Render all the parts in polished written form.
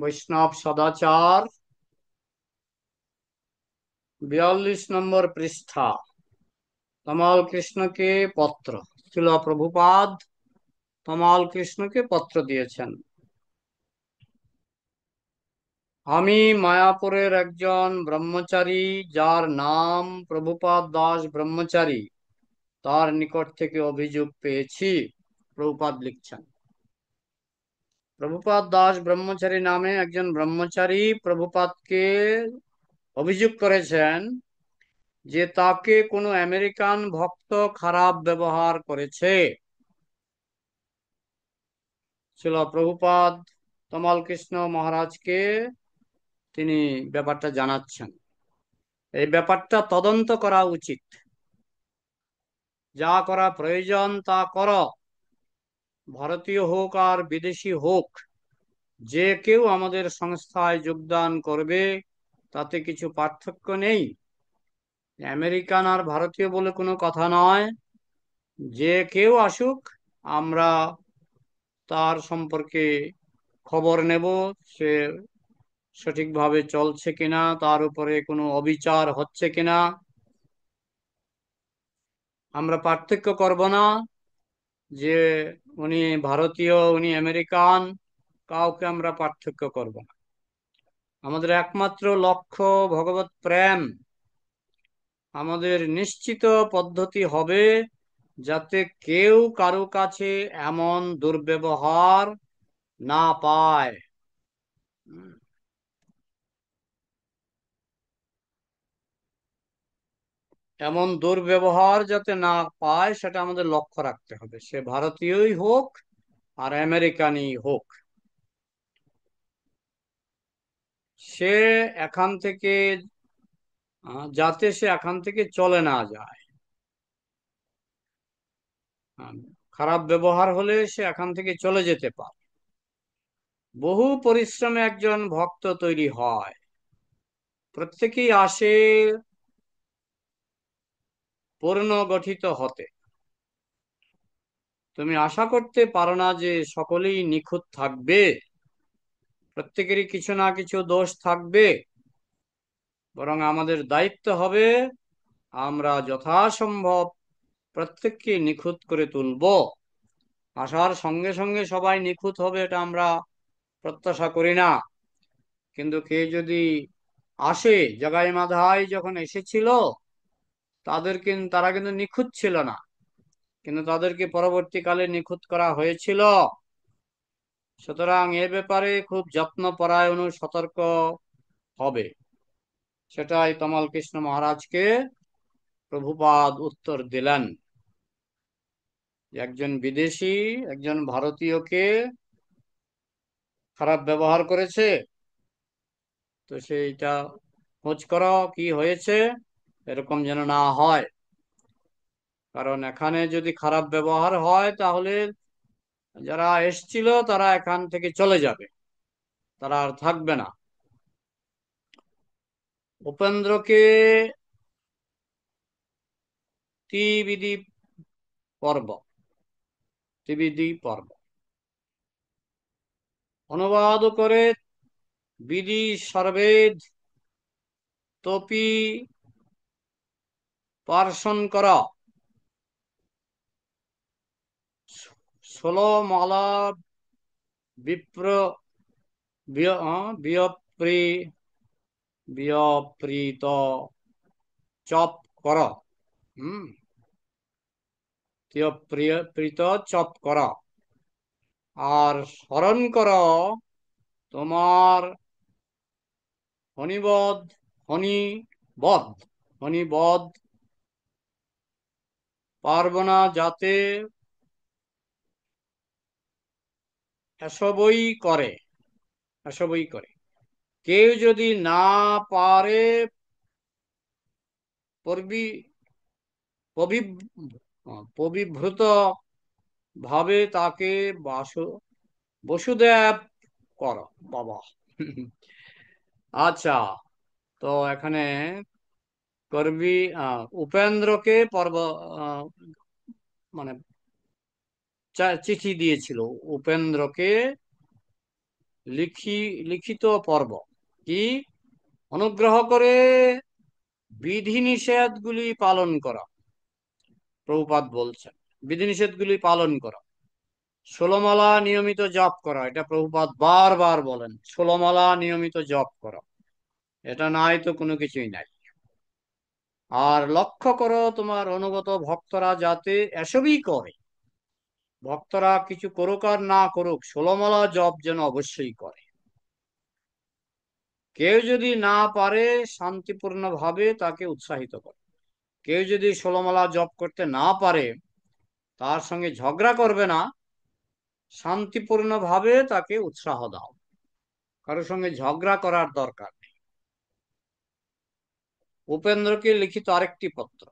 বৈষ্ণব সদাচার 42 নম্বর পৃষ্ঠা। তমাল কৃষ্ণকে পত্র। শিল প্রভুপাদ তমাল কৃষ্ণকে পত্র দিয়েছেন। আমি মায়াপুরের একজন ব্রহ্মচারী, যার নাম প্রভুপাদ দাস ব্রহ্মচারী, তার নিকট থেকে অভিযোগ পেয়েছি। প্রভুপাদ লিখছেন, প্রভুপাদ দাস ব্রহ্মচারী নামে একজন ব্রহ্মচারী প্রভুপাদকে অভিযোগ করেছেন যে তাকে কোনো আমেরিকান ভক্ত খারাপ ব্যবহার করেছে। ছিল প্রভুপাদ তমাল কৃষ্ণ মহারাজকে তিনি ব্যাপারটা জানাচ্ছেন। এই ব্যাপারটা তদন্ত করা উচিত, যা করা প্রয়োজন তা করো। ভারতীয় হোক আর বিদেশি হোক, যে কেউ আমাদের সংস্থায় যোগদান করবে, তাতে কিছু পার্থক্য নেই। আমেরিকান আর ভারতীয় বলে কোনো কথা নয়। যে কেউ আসুক, আমরা তার সম্পর্কে খবর নেব, সে সঠিকভাবে চলছে কিনা, তার উপরে কোনো অবিচার হচ্ছে কিনা। আমরা পার্থক্য করব না যে উনি ভারতীয়, উনি আমেরিকান, কাউকে আমরা পার্থক্য করব না। আমাদের একমাত্র লক্ষ্য ভগবত প্রেম। আমাদের নিশ্চিত পদ্ধতি হবে যাতে কেউ কারো কাছে এমন দুর্ব্যবহার না পায়। হুম। এমন দুর্ব্যবহার যাতে না পায়, সেটা আমাদের লক্ষ্য রাখতে হবে, সে ভারতীয়ই হোক আর আমেরিকানই হোক। সে এখান থেকে যাতে সে এখান থেকে চলে না যায়। আহ, খারাপ ব্যবহার হলে সে এখান থেকে চলে যেতে পারে। বহু পরিশ্রমে একজন ভক্ত তৈরি হয়। প্রত্যেকেই আসে পুনর্গঠিত হতে। তুমি আশা করতে পারো না যে সকলেই নিখুঁত থাকবে। প্রত্যেকেরই কিছু না কিছু দোষ থাকবে। বরং আমাদের দায়িত্ব হবে আমরা যথাসম্ভব প্রত্যেককে নিখুঁত করে তুলব। আসার সঙ্গে সঙ্গে সবাই নিখুঁত হবে এটা আমরা প্রত্যাশা করি না। কিন্তু কে যদি আসে, জগাই মাধাই যখন এসেছিল, তারা কিন্তু নিখুঁত ছিল না, কিন্তু তাদেরকে পরবর্তীকালে নিখুঁত করা হয়েছিল। সুতরাং এ ব্যাপারে খুব যত্নপরায়ণ ও সতর্ক হবে। সেটাই তমাল কৃষ্ণ মহারাজকে প্রভুপাদ উত্তর দিলেন। একজন বিদেশি একজন ভারতীয়কে খারাপ ব্যবহার করেছে, তো সেইটা খোঁজ করো কি হয়েছে, এরকম যেন না হয়। কারণ এখানে যদি খারাপ ব্যবহার হয়, তাহলে যারা এসছিল তারা এখান থেকে চলে যাবে, তারা আর থাকবে না। উপেন্দ্রকে ত্রিবিধি পর্ব ত্রিবিধি পর্ব অনুবাদ করে বিধি সর্বেদ তপি পার্শন কর। 16 মালা বিপ্র বিয়প্রি বিয়প্রীত চপ কর। হম। প্রিয় চপ কর। আর স্মরণ কর তোমার ফণিবধ ফণিবধ ফণিবধ পারব না, যাতে এসবই করে এসবই করে। কেউ যদি না পারে, পবি- পবি- পবিভূত ভাবে তাকে বসুদেব কর। বাবা। আচ্ছা, তো এখানে করবি উপেন্দ্রকে আহ, মানে চিঠি দিয়েছিল উপেন্দ্রকে। লিখি লিখিত পর্ব। কি? অনুগ্রহ করে বিধিনিষেধগুলি পালন করা। প্রভুপাদ বলছেন বিধিনিষেধগুলি পালন করা। 16 মালা নিয়মিত জপ করা, এটা প্রভুপাদ বারবার বলেন। 16 মালা নিয়মিত জপ করা, এটা নাই তো কোনো কিছুই নাই। আর লক্ষ্য করো তোমার অনুগত ভক্তরা যাতে এসবই করে। ভক্তরা কিছু করুক আর না করুক, 16 মালা জপ যেন অবশ্যই করে। কেউ যদি না পারে শান্তিপূর্ণ ভাবে তাকে উৎসাহিত করে। কেউ যদি 16 মালা জপ করতে না পারে, তার সঙ্গে ঝগড়া করবে না, শান্তিপূর্ণ ভাবে তাকে উৎসাহ দাও। কারোর সঙ্গে ঝগড়া করার দরকার নেই। উপেন্দ্রকে লিখিত আরেকটি পত্র।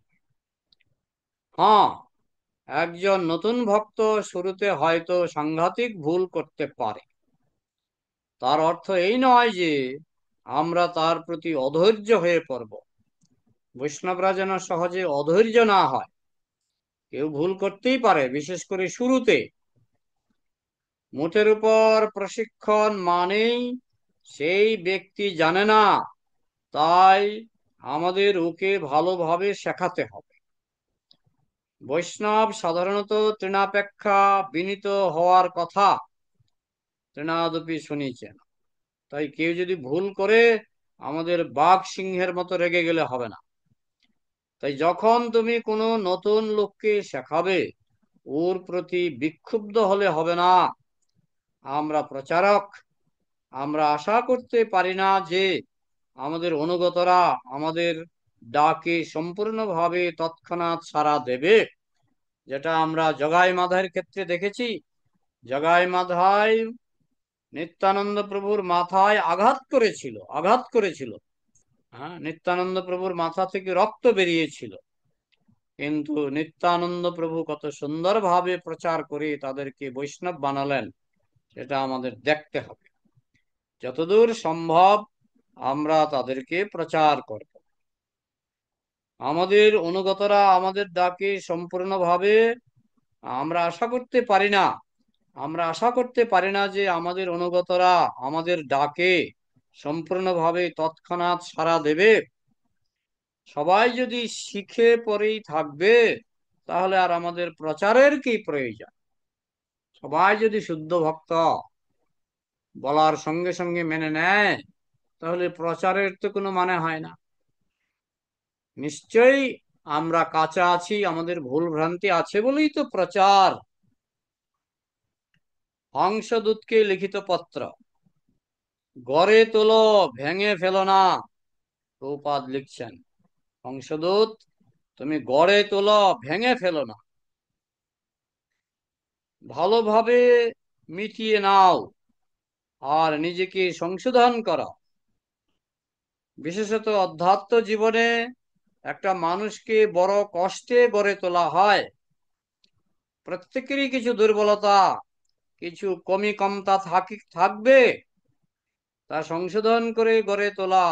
হ্যাঁ, একজন নতুন ভক্ত শুরুতে হয়তো সাংঘাতিক ভুল করতে পারে। তার অর্থ এই নয় যে আমরা তার প্রতি অধৈর্য হয়ে পড়ব। বৈষ্ণবরা যেন সহজে অধৈর্য না হয়। কেউ ভুল করতেই পারে, বিশেষ করে শুরুতে। মুঠের উপর প্রশিক্ষণ মানেই সেই ব্যক্তি জানে না, তাই আমাদের ওকে ভালোভাবে শেখাতে হবে। বৈষ্ণব সাধারণত তৃণাপেক্ষা বিনীত হওয়ার কথা। তৃণাদপি শুনিছেন। তাই কেউ যদি ভুল করে আমাদের বাঘ সিংহের মতো রেগে গেলে হবে না। তাই যখন তুমি কোনো নতুন লোককে শেখাবে, ওর প্রতি বিক্ষুব্ধ হলে হবে না। আমরা প্রচারক, আমরা আশা করতে পারি না যে আমাদের অনুগতরা আমাদের ডাকে সম্পূর্ণভাবে তৎক্ষণাৎ সাড়া দেবে। যেটা আমরা জগাই মাধার ক্ষেত্রে দেখেছি। জগাই মাধাই নিত্যানন্দ প্রভুর মাথায় আঘাত করেছিল। হ্যাঁ, নিত্যানন্দ প্রভুর মাথা থেকে রক্ত বেরিয়েছিল, কিন্তু নিত্যানন্দ প্রভু কত সুন্দরভাবে প্রচার করে তাদেরকে বৈষ্ণব বানালেন, সেটা আমাদের দেখতে হবে। যতদূর সম্ভব আমরা তাদেরকে প্রচার করব। আমাদের অনুগতরা আমাদের ডাকে সম্পূর্ণভাবে আমরা আশা করতে পারি না আমরা আশা করতে পারি না যে আমাদের অনুগতরা আমাদের ডাকে সম্পূর্ণভাবে তৎক্ষণাৎ সাড়া দেবে। সবাই যদি শিখে পরেই থাকবে, তাহলে আর আমাদের প্রচারের কি প্রয়োজন? সবাই যদি শুদ্ধ ভক্ত বলার সঙ্গে সঙ্গে মেনে নেয়, তাহলে প্রচারের তো কোনো মানে হয় না। নিশ্চয়ই আমরা কাঁচা আছি, আমাদের ভুল ভ্রান্তি আছে বলেই তো প্রচার। হংসদূতকে লিখিত পত্র। গড়ে তোলো, ভেঙে ফেলো না। প্রভুপাদ লিখছেন, হংসদূত, তুমি গড়ে তোলো, ভেঙে ফেলো না। ভালোভাবে মিটিয়ে নাও আর নিজেকে সংশোধন করো। বিশেষত অধ্যাত্ম জীবনে একটা মানুষকে বড় কষ্টে গড়ে তোলা হয়। প্রত্যেকেরই কিছু দুর্বলতা, কিছু কমি কমতা থাকবে। তা সংশোধন করে গড়ে তোলা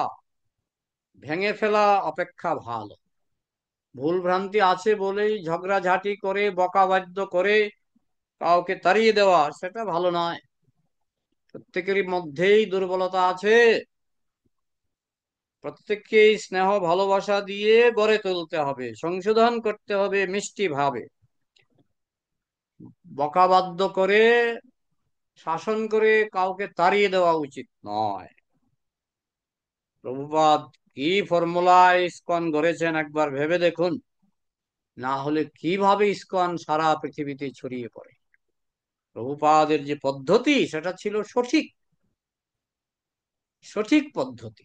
ভেঙে ফেলা অপেক্ষা ভালো। ভুল ভ্রান্তি আছে বলেই ঝগড়াঝাটি করে বকাবাদ্য করে কাউকে তাড়িয়ে দেওয়া, সেটা ভালো নয়। প্রত্যেকেরই মধ্যেই দুর্বলতা আছে। প্রত্যেককেই স্নেহ ভালোবাসা দিয়ে গড়ে তুলতে হবে, সংশোধন করতে হবে মিষ্টি ভাবে। বকাবাদ্য করে, শাসন করে কাউকে তাড়িয়ে দেওয়া উচিত নয়। প্রভুপাদ কি ফর্মুলায় ইসকন গড়েছেন একবার ভেবে দেখুন। না হলে কিভাবে ইসকন সারা পৃথিবীতে ছড়িয়ে পড়ে? প্রভুপাদের যে পদ্ধতি, সেটা ছিল সঠিক সঠিক পদ্ধতি।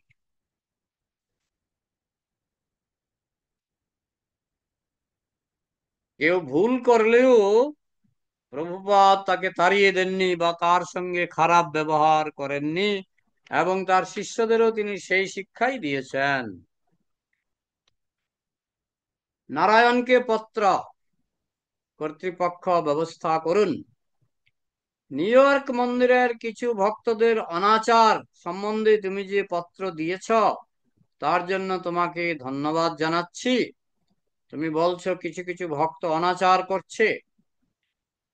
কেউ ভুল করলেও প্রভুপাদ তাকে তাড়িয়ে দেননি বা তার সঙ্গে খারাপ ব্যবহার করেননি, এবং তার শিষ্যদেরও তিনি সেই শিক্ষাই দিয়েছেন। নারায়ণকে পত্র। কর্তৃপক্ষ ব্যবস্থা করুন। নিউ ইয়র্ক মন্দিরের কিছু ভক্তদের অনাচার সম্বন্ধে তুমি যে পত্র দিয়েছ, তার জন্য তোমাকে ধন্যবাদ জানাচ্ছি। তুমি বলছো কিছু কিছু ভক্ত অনাচার করছে।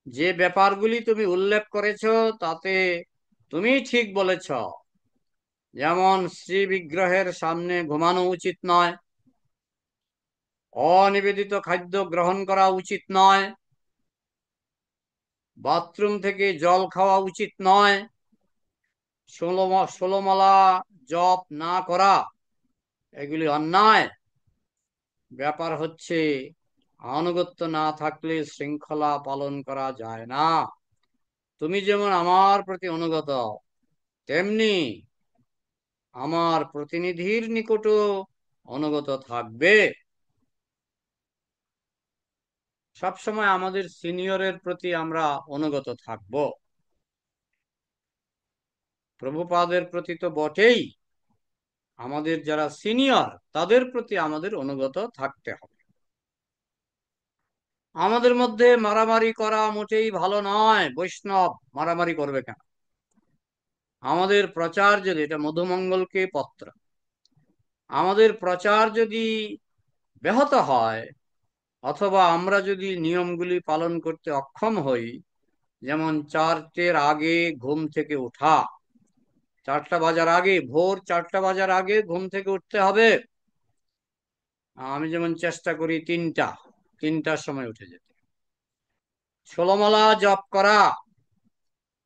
যে ব্যাপারগুলি তুমি উল্লেখ করেছো, তাতে তুমি ঠিক বলেছ। যেমন শ্রী বিগ্রহের সামনে ঘুমানো উচিত নয়, অনিবেদিত খাদ্য গ্রহণ করা উচিত নয়, বাথরুম থেকে জল খাওয়া উচিত নয়, ষোলমালা জপ না করা, এগুলি অন্যায়। ব্যাপার হচ্ছে আনুগত্য না থাকলে শৃঙ্খলা পালন করা যায় না। তুমি যেমন আমার প্রতি অনুগত, তেমনি আমার প্রতিনিধির নিকটও অনুগত থাকবে। সবসময় আমাদের সিনিয়রের প্রতি আমরা অনুগত থাকব। প্রভুপাদের প্রতি তো বটেই, আমাদের যারা সিনিয়র তাদের প্রতি আমাদের অনুগত থাকতে হবে। আমাদের মধ্যে মারামারি করা মোটেই ভালো নয়। বৈষ্ণব মারামারি করবে কেন? আমাদের প্রচার যদি, এটা মধুমঙ্গলকে পত্র, আমাদের প্রচার যদি ব্যাহত হয় অথবা আমরা যদি নিয়মগুলি পালন করতে অক্ষম হই, যেমন 4টের আগে ঘুম থেকে ওঠা, 4টা বাজার আগে, ভোর 4টা বাজার আগে ঘুম থেকে উঠতে হবে। আমি যেমন চেষ্টা করি 3টার সময় উঠে যেতে। 16মালা জপ করা,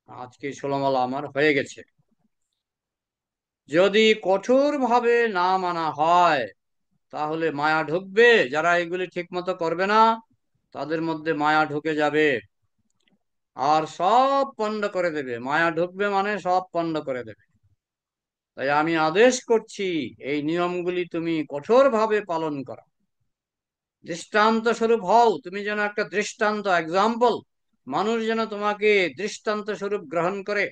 আজকে 16মালা আমার হয়ে গেছে। যদি কঠোর ভাবে না মানা হয় তাহলে মায়া ঢুকবে। যারা এগুলি ঠিক মতো করবে না তাদের মধ্যে মায়া ঢুকে যাবে আর সব পণ্ড করে দেবে। মায়া ঢুকবে মানে সব পণ্ড করে দেবে। তাই আমি আদেশ করছি, এই নিয়মগুলি তুমি কঠোরভাবে পালন করো। দৃষ্টান্ত স্বরূপ হও, তুমি যেন একটা দৃষ্টান্ত, এক্সাম্পল, মানুষ যেন তোমাকে দৃষ্টান্ত স্বরূপ গ্রহণ করে,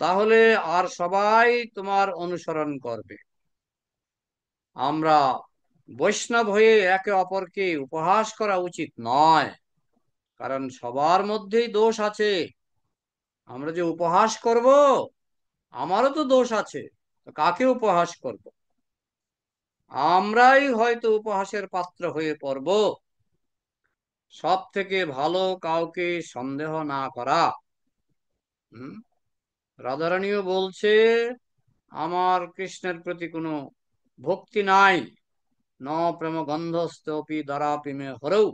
তাহলে আর সবাই তোমার অনুসরণ করবে। আমরা বৈষ্ণব হয়ে একে অপরকে উপহাস করা উচিত নয়, কারণ সবার মধ্যেই দোষ আছে। আমরা যে উপহাস করব, আমারও তো দোষ আছে, তো কাকে উপহাস করব? আমরাই হয়তো উপহাসের পাত্র হয়ে পড়ব। সব থেকে ভালো কাউকে সন্দেহ না করা। হুম, রাধারানীও বলছে, আমার কৃষ্ণের প্রতি কোনো ভক্তি নাই, ন প্রেম গন্ধস্তপি দ্বারাপি মে হরৌ।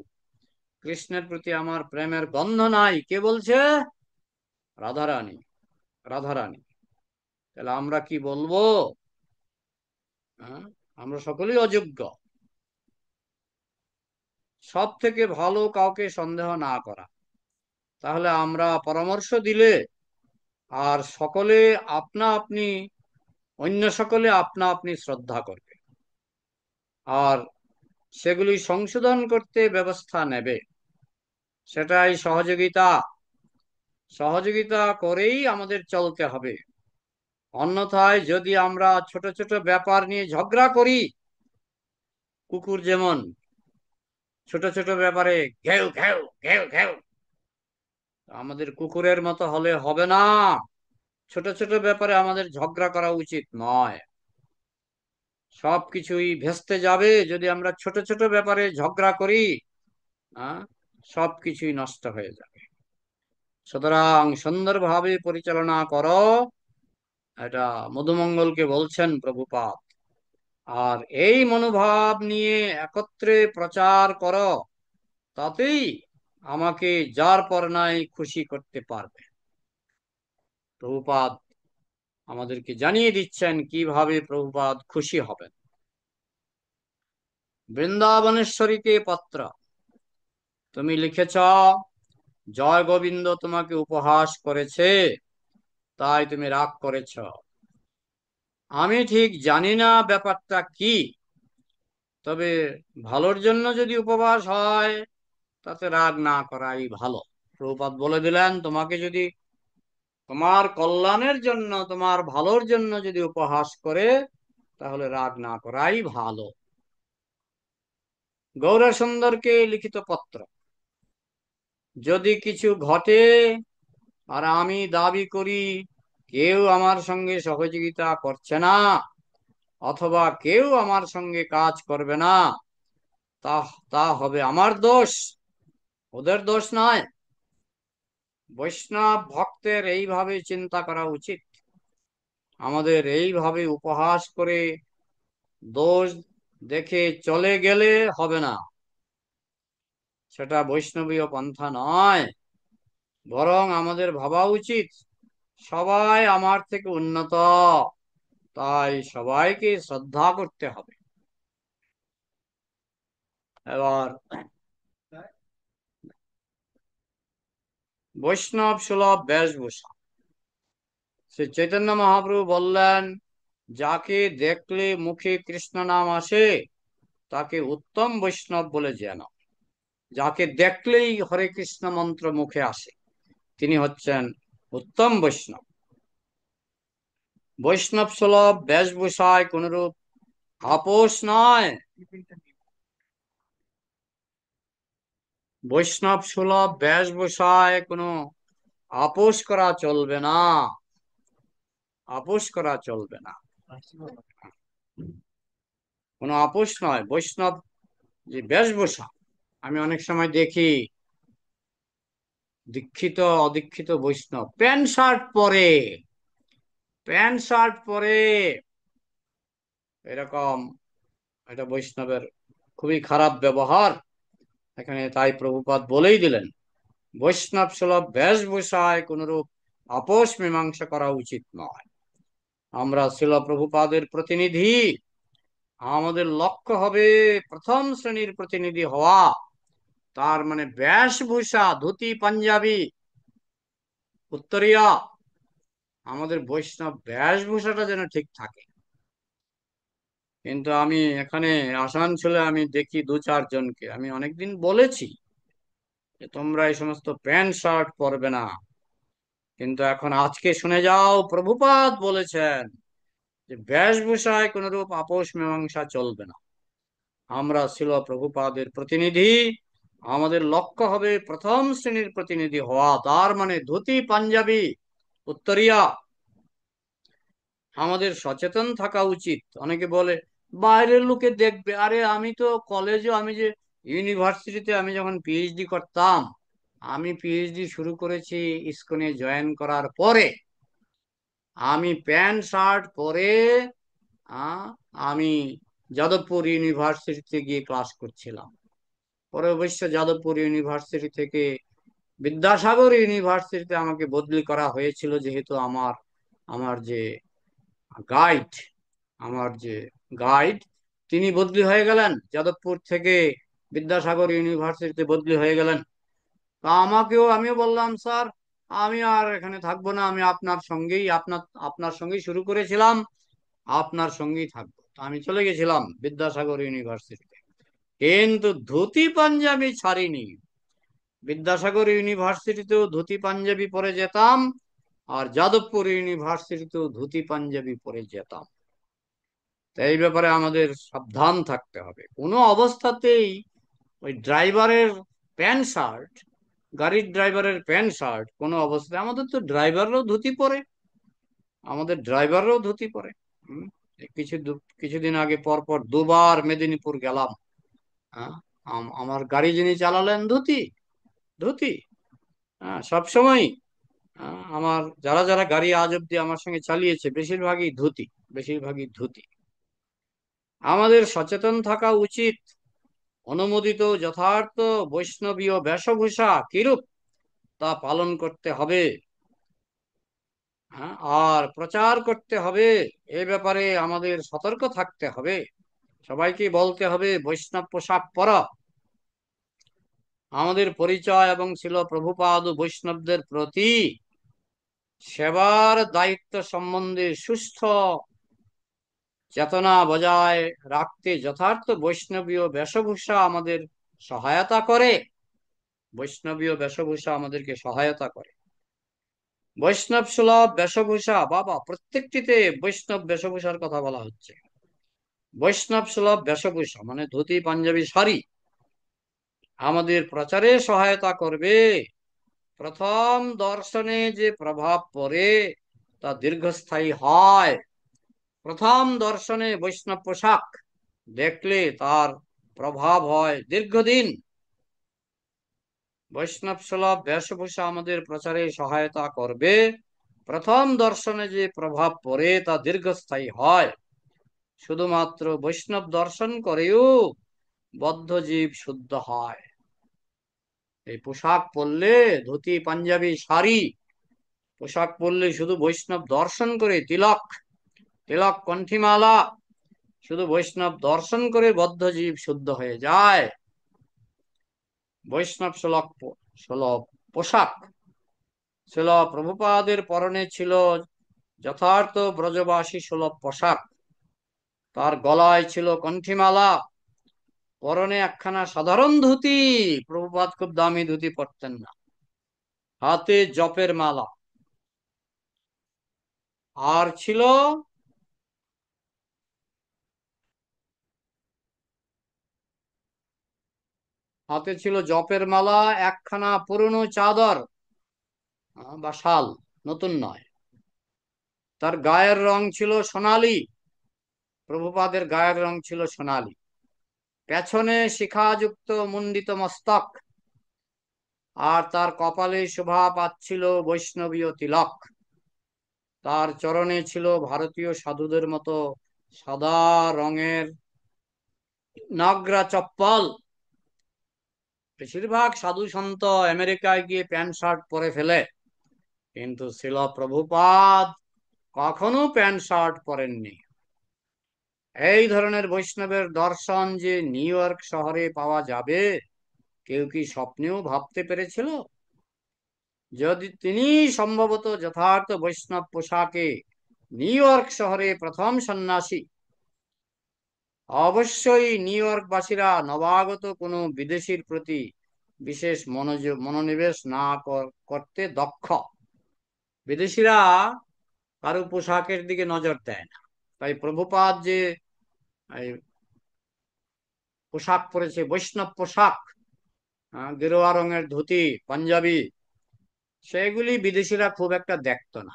কৃষ্ণের প্রতি আমার প্রেমের গন্ধ নাই। কে বলছে? রাধারানী। রাধারানী। তাহলে আমরা কি বলবো? হ্যাঁ, আমরা সকলেই অযোগ্য। সব থেকে ভালো কাউকে সন্দেহ না করা। তাহলে আমরা পরামর্শ দিলে আর সকলে আপনা আপনি, অন্য সকলে আপনা আপনি শ্রদ্ধা করবে আর সেগুলি সংশোধন করতে ব্যবস্থা নেবে। সেটাই সহযোগিতা। সহযোগিতা করেই আমাদের চলতে হবে। অন্যথায় যদি আমরা ছোট ছোট ব্যাপার নিয়ে ঝগড়া করি, কুকুর যেমন ছোট ছোট ব্যাপারে ঘেউ ঘেউ ঘেউ ঘেউ, আমাদের কুকুরের মতো হলে হবে না। ছোট ছোট ব্যাপারে আমাদের ঝগড়া করা উচিত নয়। সবকিছুই ভেস্তে যাবে যদি আমরা ছোট ছোট ব্যাপারে ঝগড়া করি। হ্যাঁ, সবকিছুই নষ্ট হয়ে যাবে। সুতরাং সুন্দরভাবে পরিচালনা করো, এটা মধুমঙ্গলকে বলছেন প্রভুপাদ। আর এই মনোভাব নিয়ে একত্রে প্রচার করো, তাতেই আমাকে যার পর নাই খুশি করতে পারবে। প্রভুপাদ আমাদেরকে জানিয়ে দিচ্ছেন কিভাবে প্রভুপাদ খুশি হবেন। বৃন্দাবনেশ্বরীকে পত্র, তুমি লিখেছ, জয় গোবিন্দ তোমাকে উপহাস করেছে, তাই তুমি রাগ করেছ। আমি ঠিক জানি না ব্যাপারটা কি, তবে ভালোর জন্য যদি উপবাস হয় তাতে রাগ না করাই ভালো। প্রভুপাদ বলে দিলেন, তোমাকে যদি তোমার কল্যাণের জন্য, তোমার ভালোর জন্য যদি উপহাস করে তাহলে রাগ না করাই ভালো। গৌরসুন্দরকে লিখিত পত্র, যদি কিছু ঘটে আর আমি দাবি করি কেউ আমার সঙ্গে সহযোগিতা করছে না অথবা কেউ আমার সঙ্গে কাজ করবে না, তা তা হবে আমার দোষ, ওদের দোষ নয়। বৈষ্ণব ভক্তের এইভাবে চিন্তা করা উচিত। আমাদের এইভাবে উপহাস করে দোষ দেখে চলে গেলে হবে না, সেটা বৈষ্ণবীয় পন্থা নয়। বরং আমাদের ভাবা উচিত সবাই আমার থেকে উন্নত, তাই সবাইকে শ্রদ্ধা করতে হবে। এবার বৈষ্ণব সুলভ বেশভূষা, শ্রী চৈতন্য মহাপ্রভু বললেন, যাকে দেখলে মুখে কৃষ্ণ নাম আসে তাকে উত্তম বৈষ্ণব বলে জানো। যাকে দেখলেই হরে কৃষ্ণ মন্ত্র মুখে আসে তিনি হচ্ছেন উত্তম বৈষ্ণব। বৈষ্ণব সুলভ বেশভূষায় কোনরূপ আপোষ নয়। বৈষ্ণব সুলভ বেশভূষায় কোনো আপোষ করা চলবে না, আপোষ করা চলবে না, কোনো আপোষ নয়। বৈষ্ণব যে বেশভূষা, আমি অনেক সময় দেখি দীক্ষিত অদীক্ষিত বৈষ্ণব প্যান্ট শার্ট পরে, প্যান্ট শার্ট পরে এরকম, এটা বৈষ্ণবের খুবই খারাপ ব্যবহার এখানে। তাই প্রভুপাদ বলেই দিলেন, বৈষ্ণব সুলভ বেশভূষায় কোনরূপ আপোষ মীমাংসা করা উচিত নয়। আমরা শিল প্রভুপাদের প্রতিনিধি, আমাদের লক্ষ্য হবে প্রথম শ্রেণীর প্রতিনিধি হওয়া। তার মানে বেশভূষা, ধুতি পাঞ্জাবি উত্তরীয়, আমাদের বৈষ্ণব বেশভূষাটা যেন ঠিক থাকে। কিন্তু আমি এখানে আসানসোলে আমি দেখি দু চারজনকে, আমি অনেকদিন বলেছি যে তোমরা এই সমস্ত প্যান্ট শার্ট পরবে না, কিন্তু এখন আজকে শুনে যাও প্রভুপাদ বলেছেন যে বেশভূষায় কোনরূপ আপোষ মীমাংসা চলবে না। আমরা ছিল প্রভুপাদের প্রতিনিধি, আমাদের লক্ষ্য হবে প্রথম শ্রেণীর প্রতিনিধি হওয়া। তার মানে ধুতি পাঞ্জাবি উত্তরিয়া, আমাদের সচেতন থাকা উচিত। অনেকে বলে বাইরের লোকে দেখবে, আরে আমি তো কলেজে, আমি যে ইউনিভার্সিটিতে আমি যখন পিএইচডি করতাম, আমি পিএইচডি শুরু করেছি ইসকনে জয়েন করার পরে, আমি প্যান্ট শার্ট পরে আমি যাদবপুর ইউনিভার্সিটিতে গিয়ে ক্লাস করছিলাম। পরে অবশ্য যাদবপুর ইউনিভার্সিটি থেকে বিদ্যাসাগর ইউনিভার্সিটিতে আমাকে বদলি করা হয়েছিল, যেহেতু আমার আমার যে গাইড আমার যে গাইড তিনি বদলি হয়ে গেলেন যাদবপুর থেকে, বিদ্যাসাগর ইউনিভার্সিটিতে বদলি হয়ে গেলেন। তা আমিও বললাম, স্যার আমি আর এখানে থাকবো না, আমি আপনার সঙ্গেই আপনার সঙ্গেই শুরু করেছিলাম, আপনার সঙ্গেই থাকবো। তা আমি চলে গেছিলাম বিদ্যাসাগর ইউনিভার্সিটিতে, কিন্তু ধুতি পাঞ্জাবি ছাড়িনি। বিদ্যাসাগর ইউনিভার্সিটিতেও ধুতি পাঞ্জাবি পরে যেতাম, আর যাদবপুর ইউনিভার্সিটিতেও ধুতি পাঞ্জাবি পরে যেতাম। তো এই ব্যাপারে আমাদের সাবধান থাকতে হবে। কোনো অবস্থাতেই ওই ড্রাইভারের প্যান্ট শার্ট, গাড়ির ড্রাইভারের প্যান্ট শার্ট কোনো অবস্থায়, আমাদের তো ড্রাইভাররাও ধুতি পরে, আমাদের ড্রাইভাররাও ধুতি পরে। হম, কিছুদিন আগে পর পর দুবার মেদিনীপুর গেলাম। হ্যাঁ, আমার গাড়ি যিনি চালালেন ধুতি, ধুতি, হ্যাঁ সবসময়। আমার যারা যারা গাড়ি আজ অব্দি আমার সঙ্গে চালিয়েছে বেশিরভাগই ধুতি, বেশিরভাগই ধুতি। আমাদের সচেতন থাকা উচিত। অনুমোদিত যথার্থ বৈষ্ণবীয় বেশভূষা কিরূপ তা পালন করতে হবে। হ্যাঁ, আর প্রচার করতে হবে, এ ব্যাপারে আমাদের সতর্ক থাকতে হবে। সবাইকে বলতে হবে বৈষ্ণব পোশাক পরা। আমাদের পরিচয় এবং ছিল প্রভুপাদ ও বৈষ্ণবদের প্রতি সেবার দায়িত্ব সম্বন্ধে সুস্থ চেতনা বজায় রাখতে যথার্থ বৈষ্ণবীয় বেশভূষা আমাদের সহায়তা করে। বৈষ্ণবীয় বেশভূষা আমাদেরকে সহায়তা করে। বৈষ্ণব সুলভ বেশভূষা, বাবা প্রত্যেকটিতে বৈষ্ণব বেশভূষার কথা বলা হচ্ছে। বৈষ্ণব সুলভ বেশভূষা মানে ধুতি পাঞ্জাবি শাড়ি আমাদের প্রচারে সহায়তা করবে। প্রথম দর্শনে যে প্রভাব পড়ে তা দীর্ঘস্থায়ী হয়। প্রথম দর্শনে বৈষ্ণব পোশাক দেখলে তার প্রভাব হয় দীর্ঘদিন। বৈষ্ণব সুলভ বেশভূষা আমাদের প্রচারে সহায়তা করবে। প্রথম দর্শনে যে প্রভাব পড়ে তা দীর্ঘস্থায়ী হয়। শুধুমাত্র বৈষ্ণব দর্শন করেও বদ্ধ জীব শুদ্ধ হয়। এই পোশাক পরলে, ধুতি পাঞ্জাবি শাড়ি পোশাক পরলে, শুধু বৈষ্ণব দর্শন করে, তিলক তিলক কণ্ঠিমালা, শুধু বৈষ্ণব দর্শন করে বদ্ধ জীব শুদ্ধ হয়ে যায়। বৈষ্ণব সুলভ সুলভ পোশাক ছিল প্রভুপাদের পরনে, ছিল যথার্থ ব্রজবাসী সুলভ পোশাক। তার গলায় ছিল কণ্ঠিমালা, পরনে একখানা সাধারণ ধুতি, প্রভুপাদ খুব দামি ধুতি পরতেন না। হাতে জপের মালা, আর ছিল হাতে ছিল জপের মালা, একখানা পুরনো চাদর বা শাল, নতুন নয়। তার গায়ের রং ছিল সোনালী, প্রভুপাদের গায়ের রং ছিল সোনালী। পেছনে শিখাযুক্ত মুন্ডিত মস্তক, আর তার কপালে শোভা পাচ্ছিল বৈষ্ণবীয় তিলক। তার চরণে ছিল ভারতীয় সাধুদের মতো সাদা রঙের নাগরা চপ্পল। বেশিরভাগ সাধু সন্ত আমেরিকায় গিয়ে প্যান্ট শার্ট পরে ফেলে, কিন্তু শিল প্রভুপাদ কখনো প্যান্ট শার্ট পরেননি। এই ধরনের বৈষ্ণবের দর্শন যে নিউ ইয়র্ক শহরে পাওয়া যাবে, কেউ কি স্বপ্নেও ভাবতে পেরেছিল? যদি তিনি সম্ভবত যথার্থ বৈষ্ণব পোশাকে নিউ ইয়র্ক শহরে প্রথম সন্ন্যাসী। অবশ্যই নিউ ইয়র্কবাসীরা নবাগত কোনো বিদেশির প্রতি বিশেষ মনোনিবেশ না করতে দক্ষ। বিদেশিরা কারো পোশাকের দিকে নজর দেয় না। তাই প্রভুপাদ যে এই পোশাক পরেছে, বৈষ্ণব পোশাক, গেরুয়া রঙের ধুতি পাঞ্জাবি, সেগুলি বিদেশিরা খুব একটা দেখতো না।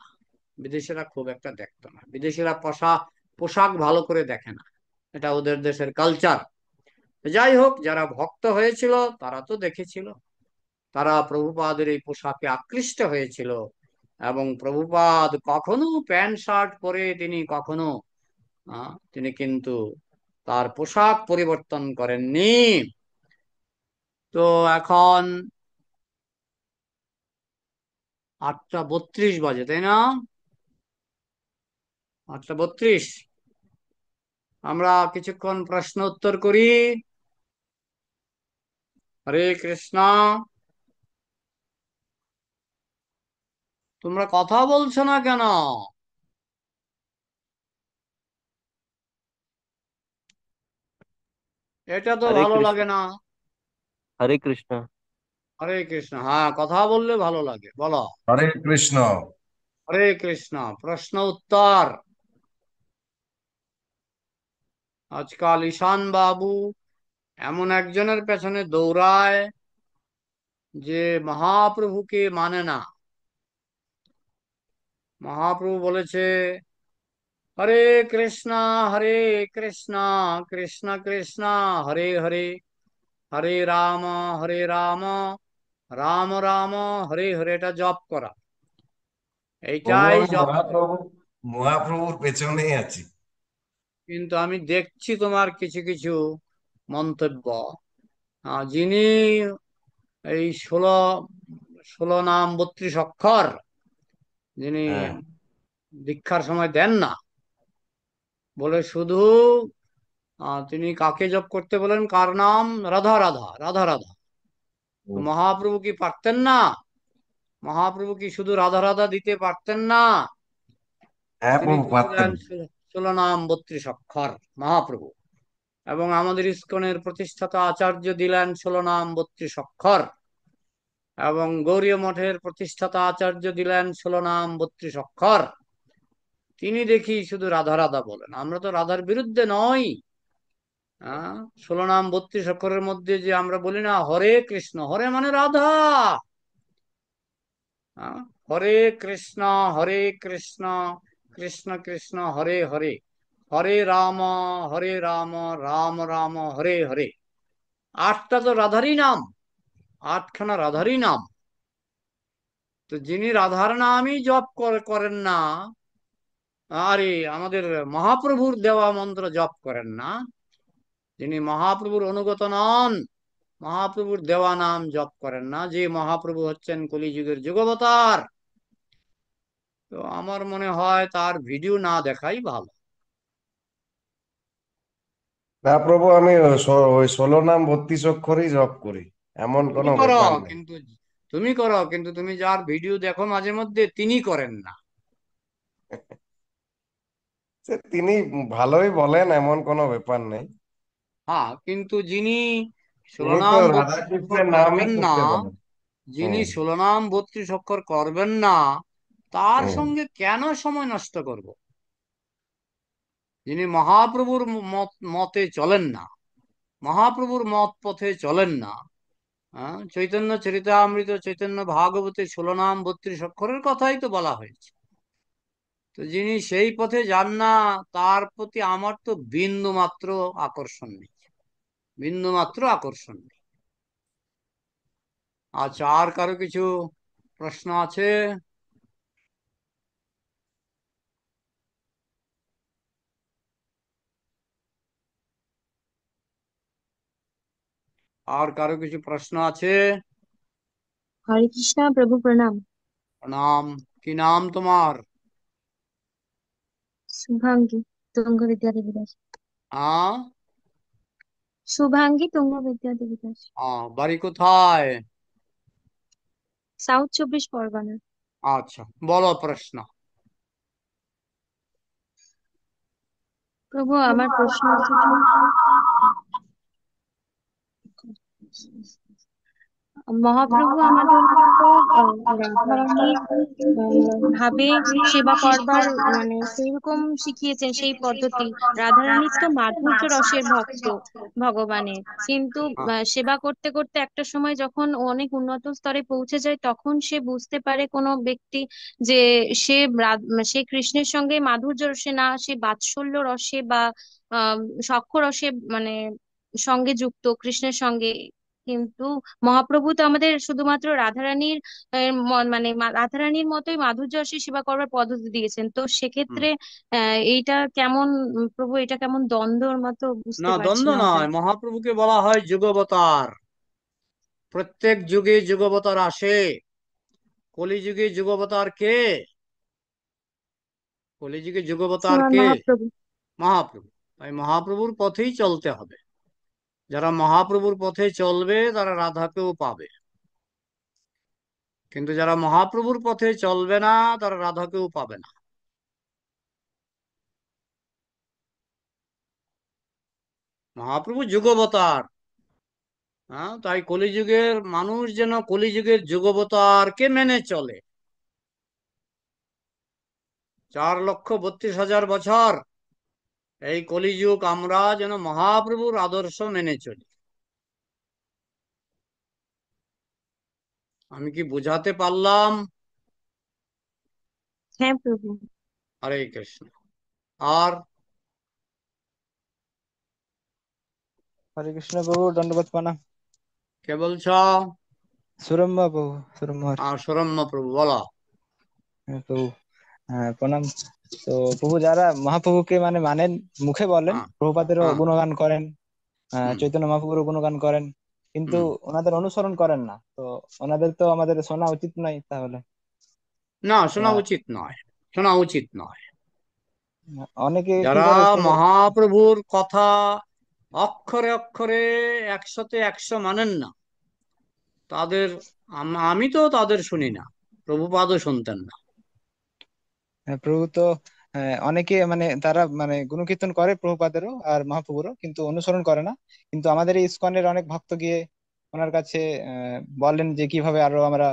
বিদেশিরা পোশাক পোশাক ভালো করে দেখে না, এটা ওদের দেশের কালচার। যাই হোক, যারা ভক্ত হয়েছিল তারা তো দেখেছিল, তারা প্রভুপাদের এই পোশাকে আকৃষ্ট হয়েছিল। এবং প্রভুপাদ কখনো প্যান্ট শার্ট পরে তিনি কিন্তু তার পোশাক পরিবর্তন করেননি। তো এখন 8:32 বাজে, তাই না? 8:32। আমরা কিছুক্ষণ প্রশ্ন উত্তর করি। হরে কৃষ্ণ। তোমরা কথা বলছো না কেন? এটা তো हरे ভালো कृष्ण। লাগে না। हरे कृष्ण। হরে কৃষ্ণ, হ্যাঁ, কথা বললে ভালো লাগে, বলো। হরে কৃষ্ণ। হরে কৃষ্ণ। প্রশ্ন উত্তর। আজকাল ঈশান বাবু এমন একজনের পেছনে দৌড়ায় যে মহাপ্রভুকে মানে না। মহাপ্রভু বলেছে, হরে কৃষ্ণ হরে কৃষ্ণ কৃষ্ণ কৃষ্ণ হরে হরে, হরে রাম হরে রাম রাম রাম হরে হরে। এটা জপ করা, এইটাই ওম জপ করা। মহাপ্রভু, মহাপ্রভুর পেছনেই আছি। কিন্তু আমি দেখছি তোমার কিছু কিছু মন্তব্য। যিনি এই 16 নাম 32 অক্ষর যিনি হ্যাঁ। দীক্ষার সময় দেন না, বলে শুধু তিনি কাকে জপ করতে বলেন, কার নাম? রাধা রাধা রাধা রাধা। তো হুম। মহাপ্রভু কি পারতেন না? মহাপ্রভু কি শুধু রাধা রাধা দিতে পারতেন না? হ্যাঁ, তিনি প্রভু তো পারতেন। দিলেন 16 নাম 32 অক্ষর, মহাপ্রভু। এবং আমাদের ইস্কনের প্রতিষ্ঠাতা আচার্য দিলেন 16 নাম 32 অক্ষর। এবং গৌরীয় মঠের প্রতিষ্ঠাতা আচার্য দিলেন 16 নাম 32 অক্ষর। তিনি দেখি শুধু রাধা রাধা বলেন। আমরা তো রাধার বিরুদ্ধে নই। হ্যাঁ, 16 নাম 32 অক্ষরের মধ্যে যে আমরা বলি না হরে কৃষ্ণ, হরে মানে রাধা। হ্যাঁ, হরে কৃষ্ণ হরে কৃষ্ণ কৃষ্ণ কৃষ্ণ হরে হরে, হরে রাম রাম রাম হরে হরে। 8টা তো রাধারই নাম। আটখানা রাধারই নাম। তো যিনি রাধার নামই জপ করেন না, আরে আমাদের মহাপ্রভুর দেওয়া মন্ত্র জপ করেন না, যিনি মহাপ্রভুর অনুগত নন, মহাপ্রভুর দেওয়া নাম জপ করেন না, যে মহাপ্রভু হচ্ছেন কলিযুগের যুগবতার, তো আমার মনে হয় তার ভিডিও না দেখাই ভালো। না প্রভু, আমি ওই 16 নাম 32 অক্ষরই জপ করি, এমন তুমি কোনো করো, ব্যাপার নেই। কিন্তু তুমি করো, কিন্তু তুমি যার ভিডিও দেখো মাঝে মধ্যে, তিনি করেন না। তিনি ভালোই বলেন, এমন কোনো ব্যাপার নেই। হ্যাঁ, কিন্তু যিনি তিনি তো শিরোনাম রাধা 32 অক্ষর কৃষ্ণের নামই করবেন না, করতে বলেন। যিনি হুম। শিরোনাম 32 অক্ষর করবেন না, তার হুম। সঙ্গে কেন সময় নষ্ট করব? যিনি মহাপ্রভুর মতে চলেন না, মহাপ্রভুর মত পথে চলেন না, হ্যাঁ, চৈতন্য চরিতামৃত চৈতন্য ভাগবতে 16 নাম 32 অক্ষরের কথাই তো বলা হয়েছে। তো যিনি সেই পথে যান না, তার প্রতি আমার তো বিন্দু মাত্র আকর্ষণ নেই, বিন্দু মাত্র আকর্ষণ নেই। আচ্ছা, আর কারো কিছু প্রশ্ন আছে? আর কারো কিছু প্রশ্ন আছে? हरे कृष्णा प्रभु प्रणाम। প্রণাম। কি নাম তোমার? शुभांगी तुंग विद्या देवी दास। আ शुभांगी तुंग विद्या देवी दास। বাড়ি কোথায়? साउथ 24 परगना। আচ্ছা, বলো প্রশ্ন। প্রভু আমার প্রশ্ন হচ্ছে যে মহাপ্রভু আমাদের তো রাধারানীর ভাবে সেবা করবার মানে সেইরকম শিখিয়েছেন সেই পদ্ধতি। রাধারানী তো মাধুর্য রসের ভক্ত ভগবানের, কিন্তু হ্যাঁ, সেবা করতে করতে একটা সময় যখন ও অনেক উন্নত স্তরে পৌঁছে যায় তখন সে বুঝতে পারে কোনো ব্যক্তি যে সে সে কৃষ্ণের সঙ্গে মাধুর্য রসে না, সে বাৎসল্য রসে বা আহ সখ্য রসে মানে সঙ্গে যুক্ত কৃষ্ণের সঙ্গে। কিন্তু মহাপ্রভু তো আমাদের শুধুমাত্র রাধারানীর মানে রাধারানীর মতোই মাধুর্য রসে সেবা করবার পদ্ধতি দিয়েছেন। তো হুম। সেক্ষেত্রে এইটা কেমন, প্রভু এটা কেমন দ্বন্দ্বর মতো বুঝতে না, পারছি দ্বন্দ্ব না ওটা। নয়, মহাপ্রভুকে বলা হয় যুগবতার। প্রত্যেক যুগে যুগবতার আসে। কলিযুগে যুগবতার কে? কলিযুগে যুগবতার শ্রীমান কে? মহাপ্রভু। মহাপ্রভু। তাই মহাপ্রভুর পথেই চলতে হবে। যারা মহাপ্রভুর পথে চলবে তারা রাধাকেও পাবে, কিন্তু যারা মহাপ্রভুর পথে চলবে না তারা রাধাকেও পাবে না। মহাপ্রভু যুগবতার। হ্যাঁ, তাই কলিযুগের মানুষ যেন কলিযুগের যুগবতারকে মেনে চলে। 4,32,000 বছর এই কলিযুগ আমরা যেন মহাপ্রভুর আদর্শ মেনে চলি। আমি কি বুঝাতে পারলাম? হ্যাঁ প্রভু। হরে কৃষ্ণ। আর হরে কৃষ্ণ প্রভু, দণ্ডবত প্রণাম। কে বলছ? সুরম্যা প্রভু, সুরম্যা। সৌরম্য প্রভু, বলো। হ্যাঁ প্রভু, হ্যাঁ প্রণাম। তো প্রভু, যারা মহাপ্রভুকে মানে মানেন, মুখে বলেন, হ্যাঁ, প্রভুপাদেরও হ্যাঁ। গুণগান করেন, হুম, চৈতন্য মহাপ্রভুরও গুণগান করেন, কিন্তু হুম। ওনাদের অনুসরণ করেন না, তো ওনাদের তো আমাদের শোনা উচিত নয় তাহলে। না, শোনা আহ, উচিত নয়, শোনা উচিত নয়। অনেকে কি যারা করে শুনে। মহাপ্রভুর কথা অক্ষরে অক্ষরে 100-তে 100 মানেন না, তাদের আমি তো তাদের শুনি না, প্রভুপাদও শুনতেন না। প্রভু তো অনেকে মানে তারা মানে গুণকীর্তন করে প্রভুপাদেরও আর মহাপ্রভুরও, কিন্তু অনুসরণ করে না। কিন্তু আমাদের এই ইসকনের অনেক ভক্ত গিয়ে ওনার কাছে বলেন যে কিভাবে আরো আমরা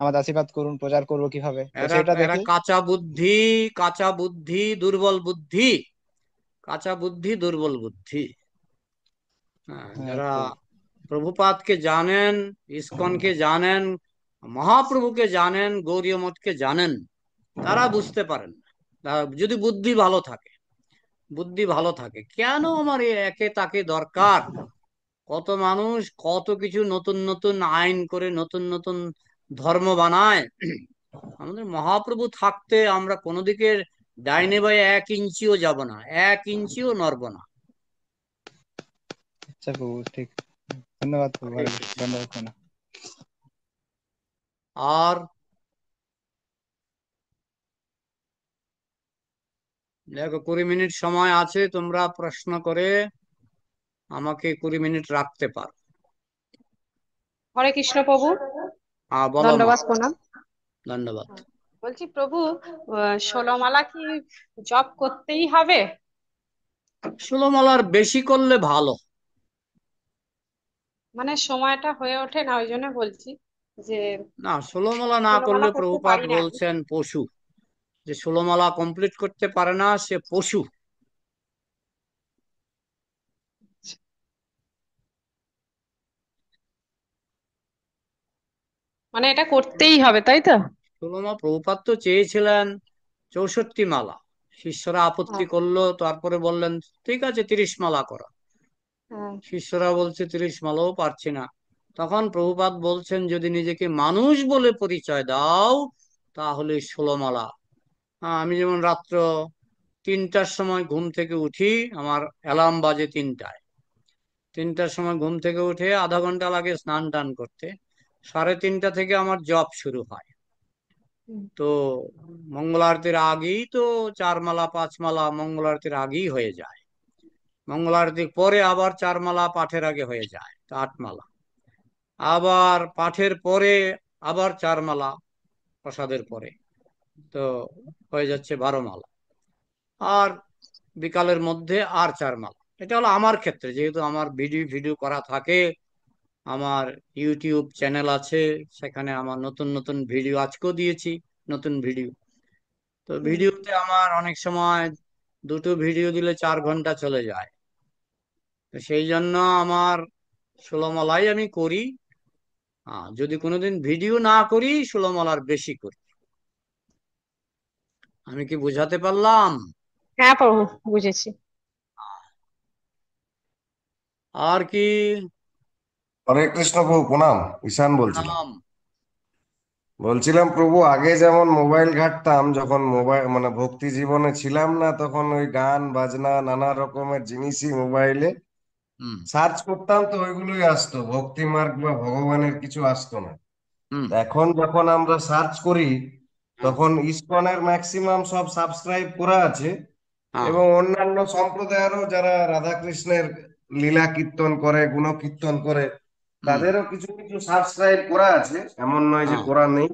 আমাদের আশীর্বাদ করুন, প্রচার করবো কিভাবে, তো এরা সেটা এরা দেখে। কাঁচা বুদ্ধি, কাঁচা বুদ্ধি, দুর্বল বুদ্ধি, কাঁচা বুদ্ধি, দুর্বল বুদ্ধি। হ্যাঁ, হ্যাঁ যারা প্রভু। প্রভুপাদকে জানেন, ইসকনকে জানেন, মহাপ্রভুকে জানেন, গৌরীয় মঠকে জানেন, তারা বুঝতে পারেন না। যদি বুদ্ধি ভালো থাকে, বুদ্ধি ভালো থাকে, কেন আমার এ একে তাকে দরকার? কত মানুষ কত কিছু নতুন নতুন আইন করে নতুন নতুন ধর্ম বানায়। আমাদের মহাপ্রভু থাকতে আমরা কোনো দিকে ডাইনে বাই 1 ইঞ্চিও যাব না, 1 ইঞ্চিও নড়বো না। আচ্ছা প্রভু, ঠিক। ধন্যবাদ প্রভু, হরে হরে কৃষ্ণ, কৃষ্ণ। ধন্যবাদ প্রণাম। আর দেখো 20 মিনিট সময় আছে, তোমরা প্রশ্ন করে আমাকে 20 মিনিট রাখতে পারো। হরে কৃষ্ণ প্রভু, বলো মা। দণ্ডবাস প্রণাম। ধন্যবাদ। বলছি প্রভু, 16 মালা কি জপ করতেই হবে? 16 মালার বেশি করলে ভালো। মানে সময়টা হয়ে ওঠে না, ওই জন্য বলছি যে না, 16 মালা না 16 মালা করলে করতে প্রভুপাদ পারি না আমি। বলছেন পশু, যে 16 মালা কমপ্লিট করতে পারে না সে পশু। মানে এটা করতেই হবে, তাই তো? 16 মালা প্রভুপাদ তো চেয়েছিলেন 64 মালা, শিষ্যরা আপত্তি হ্যাঁ, করলো, তারপরে বললেন ঠিক আছে 30 মালা করো। হ্যাঁ। শিষ্যরা বলছে 30 মালাও পারছি না। তখন প্রভুপাদ বলছেন যদি নিজেকে মানুষ বলে পরিচয় দাও তাহলে 16 মালা। আমি যেমন রাত্র 3টার সময় ঘুম থেকে উঠি, আমার অ্যালার্ম বাজে 3টায়। 3টার সময় ঘুম থেকে উঠে আধা ঘন্টা লাগে স্নান টান করতে, 3:30টা থেকে আমার জব শুরু হয়। হুম, তো মঙ্গল আরতির আগেই তো 4 মালা 5 মালা মঙ্গল আরতির আগেই হয়ে যায়। মঙ্গল আরতির পরে আবার 4 মালা পাঠের আগে হয়ে যায়, তো 8 মালা। আবার পাঠের পরে আবার 4 মালা প্রসাদের পরে, তো হয়ে যাচ্ছে 12 মালা। আর বিকালের মধ্যে আর 4 মালা। এটা হলো আমার ক্ষেত্রে, যেহেতু আমার ভিডিও ভিডিও করা থাকে, আমার ইউটিউব চ্যানেল আছে, সেখানে আমার নতুন নতুন ভিডিও আজকেও দিয়েছি, নতুন ভিডিও। তো হুম। ভিডিওতে আমার অনেক সময় দুটো ভিডিও দিলে 4 ঘন্টা চলে যায়। তো সেই জন্য আমার 16 মালাই আমি করি। যদি কোনোদিন ভিডিও না করি 16 মালার বেশি করি। আমি কি বুঝাতে পারলাম? হ্যাঁ প্রভু, বুঝেছি। আর কি? হরে কৃষ্ণ প্রভু, প্রণাম। ঈশান বলছিলাম। প্রণাম। বলছিলাম প্রভু, আগে যেমন মোবাইল ঘাঁটতাম, যখন মোবাইল মানে ভক্তি জীবনে ছিলাম না, তখন ওই গান বাজনা নানা রকমের জিনিসই মোবাইলে হুম। সার্চ করতাম, তো ওইগুলোই আসতো, ভক্তি মার্গ বা ভগবানের কিছু আসতো না। হুম। এখন যখন আমরা সার্চ করি, হ্যাঁ। তখন ইসকনের ম্যাক্সিমাম সব সাবস্ক্রাইব করা আছে, হ্যাঁ। এবং অন্যান্য সম্প্রদায়েরও যারা রাধা কৃষ্ণের লীলা কীর্তন করে, গুণ কীর্তন করে, হুম। তাদেরও কিছু কিছু সাবস্ক্রাইব করা আছে, এমন নয় যে হ্যাঁ। করা নেই।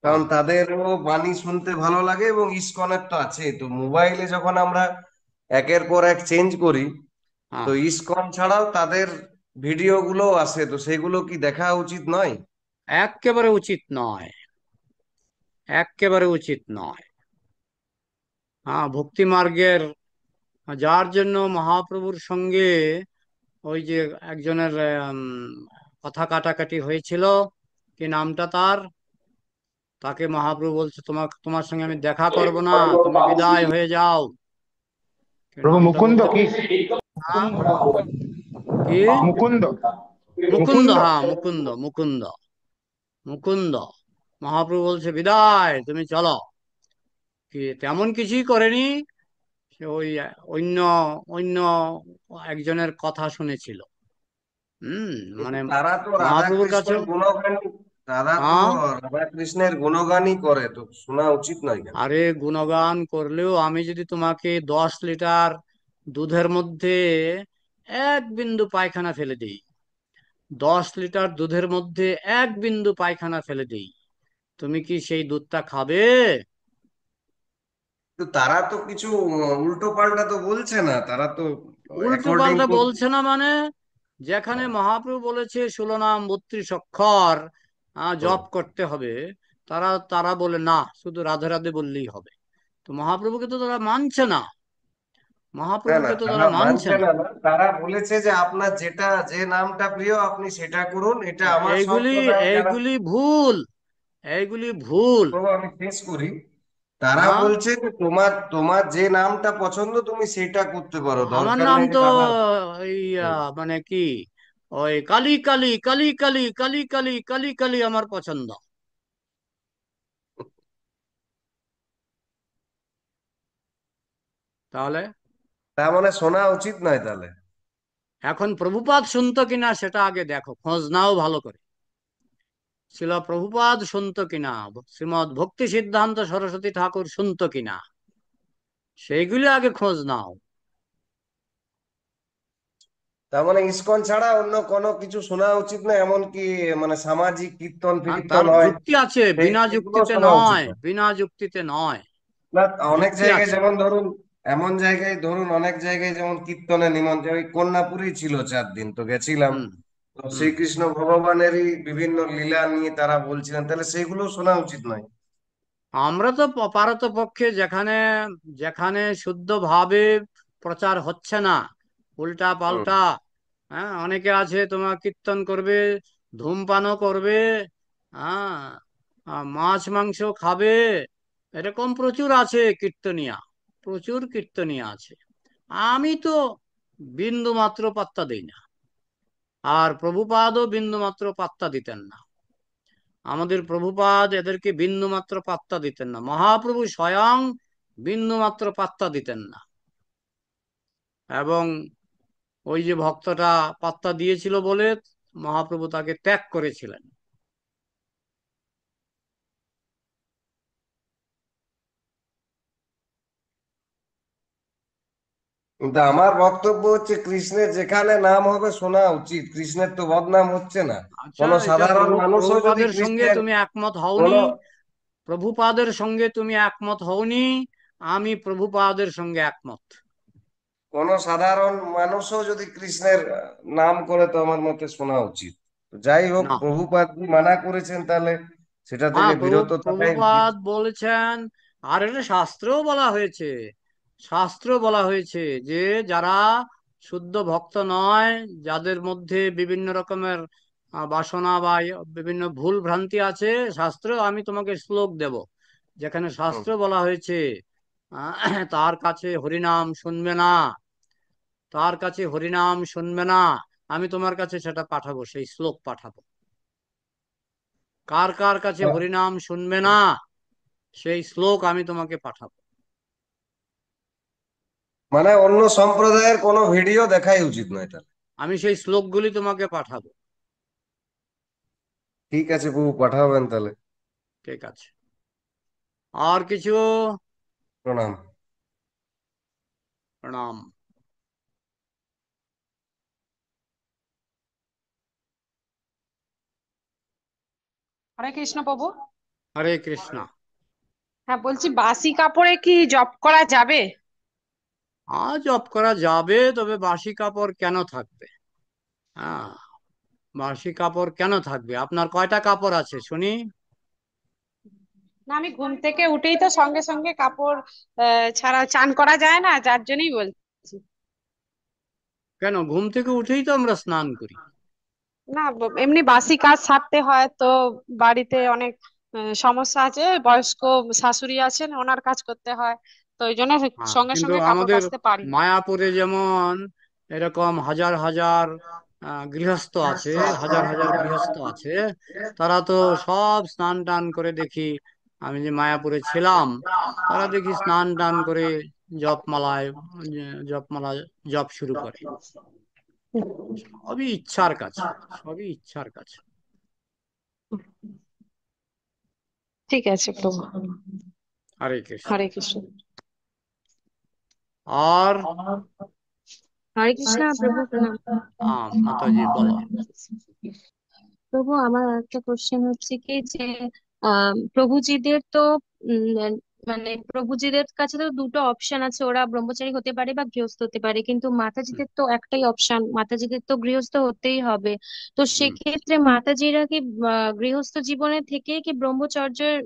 কারণ হ্যাঁ। তাদেরও বাণী শুনতে ভালো লাগে, এবং ইসকনের তো আছে। তো মোবাইলে যখন আমরা একের পর এক চেঞ্জ করি, তো হ্যাঁ। ইসকন ছাড়াও তাদের ভিডিও গুলো আসে, তো সেগুলো কি দেখা উচিত নয়? একেবারে উচিত নয়, একেবারে উচিত নয়। ভক্তি মার্গের, যার জন্য মহাপ্রভুর সঙ্গে ওই যে একজনের কথা কাটাকাটি হয়েছিল, কি নামটা তার, তাকে মহাপ্রভু বলছে তোমার তোমার সঙ্গে আমি দেখা করব না, তুমি বিদায় হয়ে যাও। কি প্রভু নামটা মুকুন্দ বলতে কি? হ্যাঁ, কি? মুকুন্দ। মুকুন্দ, মুকুন্দ। হ্যাঁ মুকুন্দ, মুকুন্দ, মুকুন্দ। মহাপ্রভু বলছে বিদায়, তুমি চলো। কি তেমন কিছুই করেনি, সে ওই অন্য অন্য একজনের কথা শুনেছিল। হুম। কিন্তু মানে তারা তো রাধা মহাপ্রভুর কাছে, কৃষ্ণের গুণগানই, তারা তো হ্যাঁ, রাধা কৃষ্ণের গুণগানই করে, তো শোনা উচিত নয় কেন? আরে গুণগান করলেও আমি যদি তোমাকে 10 লিটার দুধের মধ্যে 1 বিন্দু পায়খানা ফেলে দিই, 10 লিটার দুধের মধ্যে 1 বিন্দু পায়খানা ফেলে দিই, তুমি কি সেই দুধটা খাবে? তো তারা তো কিছু উল্টো পাল্টা তো বলছে না, তারা তো উল্টো অ্যাকর্ডিং পাল্টা টু। বলছে না মানে, যেখানে মহাপ্রভু বলেছে 16 নাম 32 অক্ষর জপ করতে হবে, তারা তারা বলে না শুধু রাধে রাধে বললেই হবে। তো মহাপ্রভুকে তো তারা মানছে না, না না, মহাপ্রভুকে তো তারা তারা মানছে মানছে না। না, না, তারা বলেছে যে আপনার যেটা যে নামটা প্রিয় আপনি সেটা করুন, এটা আমার এইগুলি সম্প্রদায় যারা। এইগুলি ভুল, এইগুলি ভুল। প্রভু, আমি শেষ করি। তারা হ্যাঁ, বলছে যে তোমার তোমার যে নামটা পছন্দ তুমি সেটা করতে পারো, আমার দরকার নাম নেই যে তো রাধা। এই মানে কি, ওই কালি কালি কালি কালি কালি কালি কালি কালি আমার পছন্দ। তাহলে তার মানে শোনা উচিত নয় তাহলে? এখন প্রভুপাদ শুনতো কিনা সেটা আগে দেখো, খোঁজ নাও ভালো করে। শিলা প্রভুপাদ শুনতো কিনা, শ্রীমৎ ভক্তি সিদ্ধান্ত সরস্বতী ঠাকুর শুনতো কিনা, সেইগুলি আগে খোঁজ নাও। তার মানে ইসকন ছাড়া অন্য কোনো কিছু শোনা উচিত না, এমনকি মানে সামাজিক কীর্তন আর ফীর্তন তার হয় যুক্তি আছে, বিনা সেগুলো যুক্তিতে শোনা উচিত নয়, না? বিনা যুক্তিতে নয়, না, অনেক যুক্তি জায়গায় আছে। যেমন ধরুন, এমন জায়গায় ধরুন অনেক জায়গায় যেমন কীর্তনে নিমন্ত্রণ, ওই কন্যাপুরী ছিল 4 দিন তো গেছিলাম। হুম তো হুম। শ্রীকৃষ্ণ ভগবানেরই বিভিন্ন লীলা নিয়ে তারা বলছিলেন, তাহলে সেগুলো শোনা উচিত নয়? আমরা তো পারতপক্ষে যেখানে যেখানে শুদ্ধ ভাবে প্রচার হচ্ছে না, উল্টা হুম। পাল্টা, হ্যাঁ, অনেকে আছে তোমার কীর্তন করবে, ধূমপানও করবে, হ্যাঁ, মাছ মাংস খাবে, এরকম প্রচুর আছে কীর্তনিয়া, প্রচুর কীর্তনিয়া আছে। আমি তো বিন্দু মাত্র পাত্তা দিই না, আর প্রভুপাদও বিন্দু মাত্র পাত্তা দিতেন না। আমাদের প্রভুপাদ এদেরকে বিন্দু মাত্র পাত্তা দিতেন না, মহাপ্রভু স্বয়ং বিন্দু মাত্র পাত্তা দিতেন না। এবং ওই যে ভক্তটা পাত্তা দিয়েছিল বলে মহাপ্রভু তাকে ত্যাগ করেছিলেন। কিন্তু আমার বক্তব্য হচ্ছে, কৃষ্ণের যেখানে নাম হবে শোনা উচিত, কৃষ্ণের তো বদনাম হচ্ছে না। আচ্ছা, কোন এটা সাধারণ মানুষও যদি প্রভুপাদের সঙ্গে কৃষ্ণের তুমি একমত কোন হওনি, প্রভুপাদের সঙ্গে তুমি একমত হওনি, আমি প্রভুপাদের সঙ্গে একমত। কোন সাধারণ মানুষও যদি কৃষ্ণের নাম করে, তো আমার মতে শোনা উচিত। তো যাই হোক, না, প্রভুপাদ কি মানা করেছেন, তাহলে সেটা হ্যাঁ, থেকে বিরত থাকাই উচিত। প্রভুপাদ বলেছেন। আর এটা শাস্ত্রেও বলা হয়েছে, শাস্ত্র বলা হয়েছে যে যারা শুদ্ধ ভক্ত নয়, যাদের মধ্যে বিভিন্ন রকমের বাসনা বা বিভিন্ন ভুল ভ্রান্তি আছে, শাস্ত্র, আমি তোমাকে শ্লোক দেব যেখানে হুম। শাস্ত্র বলা হয়েছে তার কাছে হরিনাম শুনবে না, তার কাছে হরিনাম শুনবে না। আমি তোমার কাছে সেটা পাঠাবো, সেই শ্লোক পাঠাবো। কার কার কাছে হরিনাম শুনবে না, সেই শ্লোক আমি তোমাকে পাঠাবো। মানে অন্য সম্প্রদায়ের কোনো ভিডিও দেখাই উচিত নয় তাহলে? আমি সেই শ্লোকগুলি তোমাকে পাঠাবো। ঠিক আছে প্রভু, পাঠাবেন তাহলে। ঠিক আছে। আর কিছু? প্রণাম। প্রণাম। হরে কৃষ্ণ প্রভু। হরে কৃষ্ণ। হ্যাঁ, বলছি বাসি কাপড়ে কি জব করা যাবে? জপ করা যাবে, তবে বাসি কাপড় কেন থাকবে? হ্যাঁ, বাসি কাপড় কেন থাকবে? আপনার কয়টা কাপড় আছে শুনি? না, আমি ঘুম থেকে উঠেই তো সঙ্গে সঙ্গে কাপড় ছাড়া চান করা যায় না, যার জন্যই বলছি। কেন, ঘুম থেকে উঠেই তো আমরা স্নান করি। না, এমনি বাসি কাজ সারতে হয় তো। বাড়িতে অনেক সমস্যা আছে, বয়স্ক শাশুড়ি আছেন, ওনার কাজ করতে হয়, তো এই জন্য হ্যাঁ, সঙ্গে কিন্তু সঙ্গে কাপড় আমাদের কাচতে পারি না। মায়াপুরে যেমন এরকম হাজার হাজার গৃহস্থ আছে, হাজার হাজার গৃহস্থ আছে, তারা তো সব স্নান টান করে দেখি, আমি যে মায়াপুরে ছিলাম, তারা দেখি স্নান টান করে জপমালায় জপমালা জপ শুরু করে। সবই ইচ্ছার কাজ, সবই ইচ্ছার কাজ। ঠিক আছে প্রভু। হরে কৃষ্ণ। হরে কৃষ্ণ। আর হরে কৃষ্ণ প্রভু, প্রণাম। মাতাজি বলো। প্রভু, আমার একটা কোশ্চেন হচ্ছে কি যে প্রভুজিদের তো মানে প্রভুজিদের কাছে তো দুটো অপশন আছে, ওরা ব্রহ্মচারী হতে পারে বা গৃহস্থ হতে পারে, কিন্তু হুম মাতাজিদের তো একটাই অপশন, মাতাজিদের তো গৃহস্থ হতেই হবে। তো হুম। সেক্ষেত্রে মাতাজিরা কি গৃহস্থ জীবনে থেকে কি ব্রহ্মচর্যের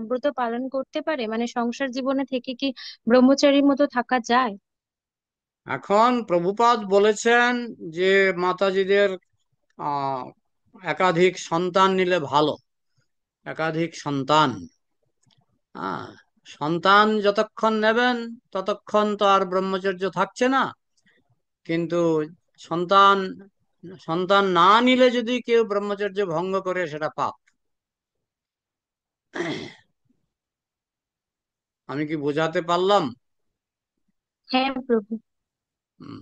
ব্রত পালন করতে পারে, মানে সংসার জীবনে থেকে কি ব্রহ্মচারীর মতো থাকা যায়? এখন প্রভুপাদ বলেছেন যে মাতাজিদের আহ একাধিক সন্তান নিলে ভালো, একাধিক সন্তান। হ্যাঁ, সন্তান যতক্ষণ নেবেন ততক্ষণ তো আর ব্রহ্মচর্য থাকছে না। কিন্তু সন্তান সন্তান না নিলে যদি কেউ ব্রহ্মচর্য ভঙ্গ করে সেটা পাপ। আমি কি বোঝাতে পারলাম? হ্যাঁ প্রভু। হুম।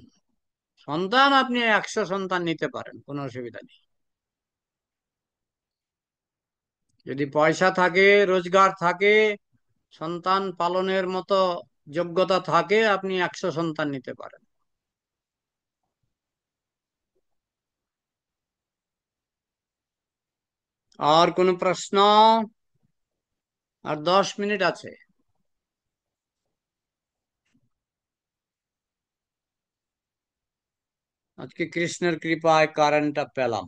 সন্তান আপনি 100 সন্তান নিতে পারেন, কোনো অসুবিধা নেই। যদি পয়সা থাকে, রোজগার থাকে, সন্তান পালনের মতো যোগ্যতা থাকে, আপনি 100 সন্তান নিতে পারেন। আর কোনো প্রশ্ন? আর 10 মিনিট আছে। আজকে কৃষ্ণের কৃপায় কারেন্টটা পেলাম।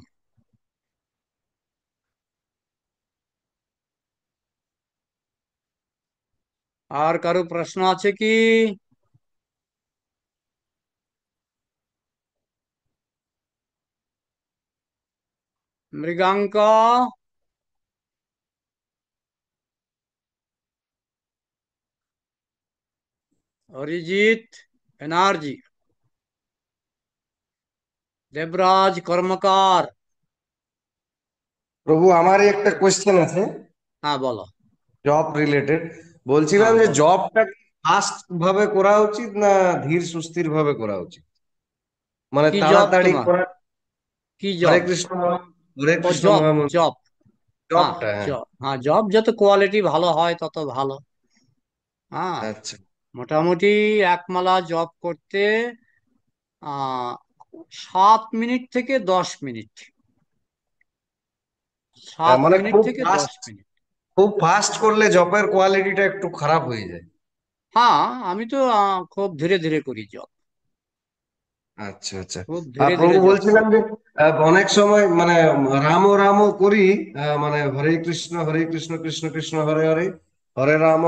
আর কারো প্রশ্ন আছে কি? মৃগাঙ্ক, অরিজিৎ ব্যানার্জি, দেবরাজ কর্মকার। প্রভু আমারই একটা কোয়েশ্চেন আছে, হ্যাঁ বলো। Job related. বলছিলাম হ্যাঁ যে বলো। জবটা কি ফাস্ট ভাবে করা উচিত না ধীর সুস্থির ভাবে করা উচিত? মানে কি জব তাড়াতাড়ি তোমার? করা। কি হরে জব? কৃষ্ণ হরে ও কৃষ্ণ জব, মহামন্ত্র। জব। হ্যাঁ, জবটা, হ্যাঁ। জব, হ্যাঁ, জব যত কোয়ালিটি ভালো হয় তত ভালো। হ্যাঁ, আচ্ছা। মোটামুটি একমালা জব করতে 7 মিনিট থেকে 10 মিনিট। সাত মানে মিনিট খুব থেকে দশ ফাস্ট, মিনিট খুব ফাস্ট করলে জবের কোয়ালিটিটা একটু খারাপ হয়ে যায়। হ্যাঁ, আমি তো খুব ধীরে ধীরে করি জব। আচ্ছা আচ্ছা। খুব আর ধীরে প্রভু ধীরে জব বলছিলাম করি। যে অনেক সময় মানে রাম করি, মানে হরে কৃষ্ণ কৃষ্ণ কৃষ্ণ হরে হরে, হরে রাম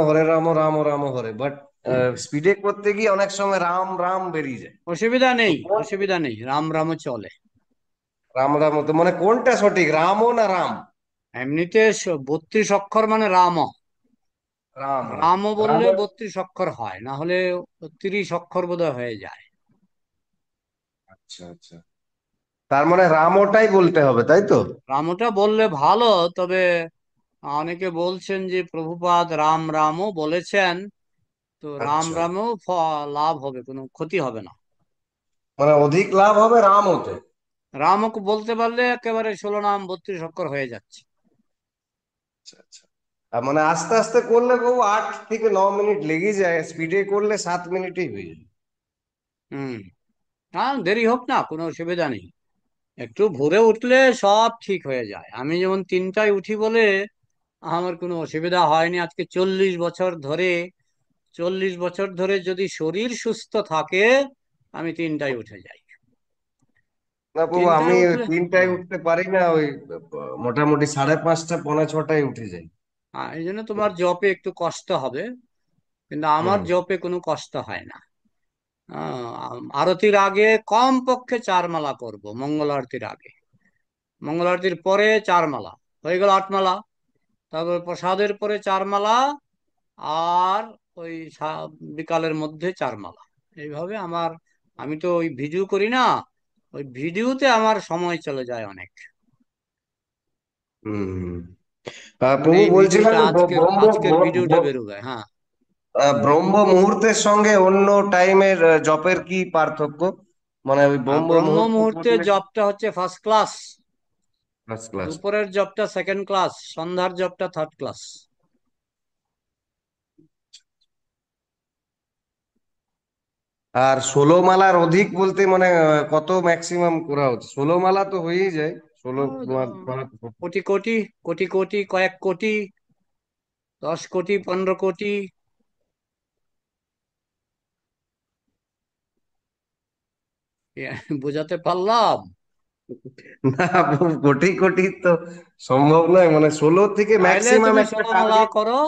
রাম রাম হরে, বাট স্পিডে করতে গিয়ে অনেক সময় রাম রাম বেরিয়ে যায়। অসুবিধা তো নেই, অসুবিধা নেই, রাম রামও চলে। রাম তো মানে কোনটা সঠিক, রামও না রাম? এমনিতে 32 অক্ষর মানে রাম। রাম। রামও রাম। বললে 32 অক্ষর হয়, না হলে 30 অক্ষর বোধহয় হয়ে যায়। আচ্ছা আচ্ছা। তার মানে রামটাই বলতে হবে, তাই তো? রামটা বললে ভালো, তবে অনেকে বলছেন যে প্রভুপাদ রাম রামও বলেছেন, তো রাম আচ্ছা, রামেও লাভ হবে, কোনো ক্ষতি হবে না। মানে অধিক লাভ হবে রাম হতে। রামকে বলতে পারলে একেবারে 16 নাম 32 অক্ষর হয়ে যাচ্ছে। আচ্ছা আচ্ছা। আর মানে আস্তে আস্তে করলে বাবু 8 থেকে 9 মিনিট লেগে যায়, স্পিডে করলে 7 মিনিটেই হয়ে যায়। হুম। হ্যাঁ, দেরি হোক না, কোনো অসুবিধা নেই। একটু ভোরে উঠলে সব ঠিক হয়ে যায়। আমি যেমন 3টায় উঠি বলে আমার কোনো অসুবিধা হয়নি আজকে 40 বছর ধরে। 40 বছর ধরে যদি শরীর সুস্থ থাকে, আমি 3টায় উঠে যাই। না বাবু, আমি 3টায় ওই উঠলে 3টায় উঠতে পারি না, ওই মোটামুটি 5:30 5:45টায় উঠে যাই। এই জন্য তোমার জবে একটু কষ্ট হবে, কিন্তু আমার হুম। জবে কোনো কষ্ট হয় না। আরতির আগে কম পক্ষে 4 মালা করব, মঙ্গল আরতির আগে। মঙ্গল আরতির পরে 4 মালা, হয়ে গেল 8 মালা। তারপর প্রসাদের পরে 4 মালা, আর ওই বিকালের মধ্যে 4 মালা। এইভাবে আমার, আমি তো ওই ভিডিও করি না, ওই ভিডিওতে আমার সময় চলে যায় অনেক। হুম। যেমন প্রভু এই বলছিলাম ভিডিওটা, যে আজকের আজকের ভিডিওটা বেরোবে। হ্যাঁ, ব্রহ্ম মুহূর্তের সঙ্গে অন্য টাইমের জপের কি পার্থক্য? মানে ওই ব্রহ্ম ব্রহ্ম মুহূর্ত মুহূর্তে করলে জবটা হচ্ছে ফার্স্ট ক্লাস, ফার্স্ট ক্লাস। দুপুরের জবটা সেকেন্ড ক্লাস, সন্ধ্যার জবটা থার্ড ক্লাস। আর 16 মালার অধিক বলতে মানে কত ম্যাক্সিমাম করা হচ্ছে? 16 মালা তো হয়েই যায়, ষোলো মালা। কোটি কোটি, কোটি কোটি, কয়েক কোটি, 10 কোটি, 15 কোটি। বোঝাতে পারলাম? না, কোটি কোটি তো সম্ভব নয়, মানে 16 থেকে তাইলে ম্যাক্সিমাম তুমি একটা 16 মালা টার্গেট। করো।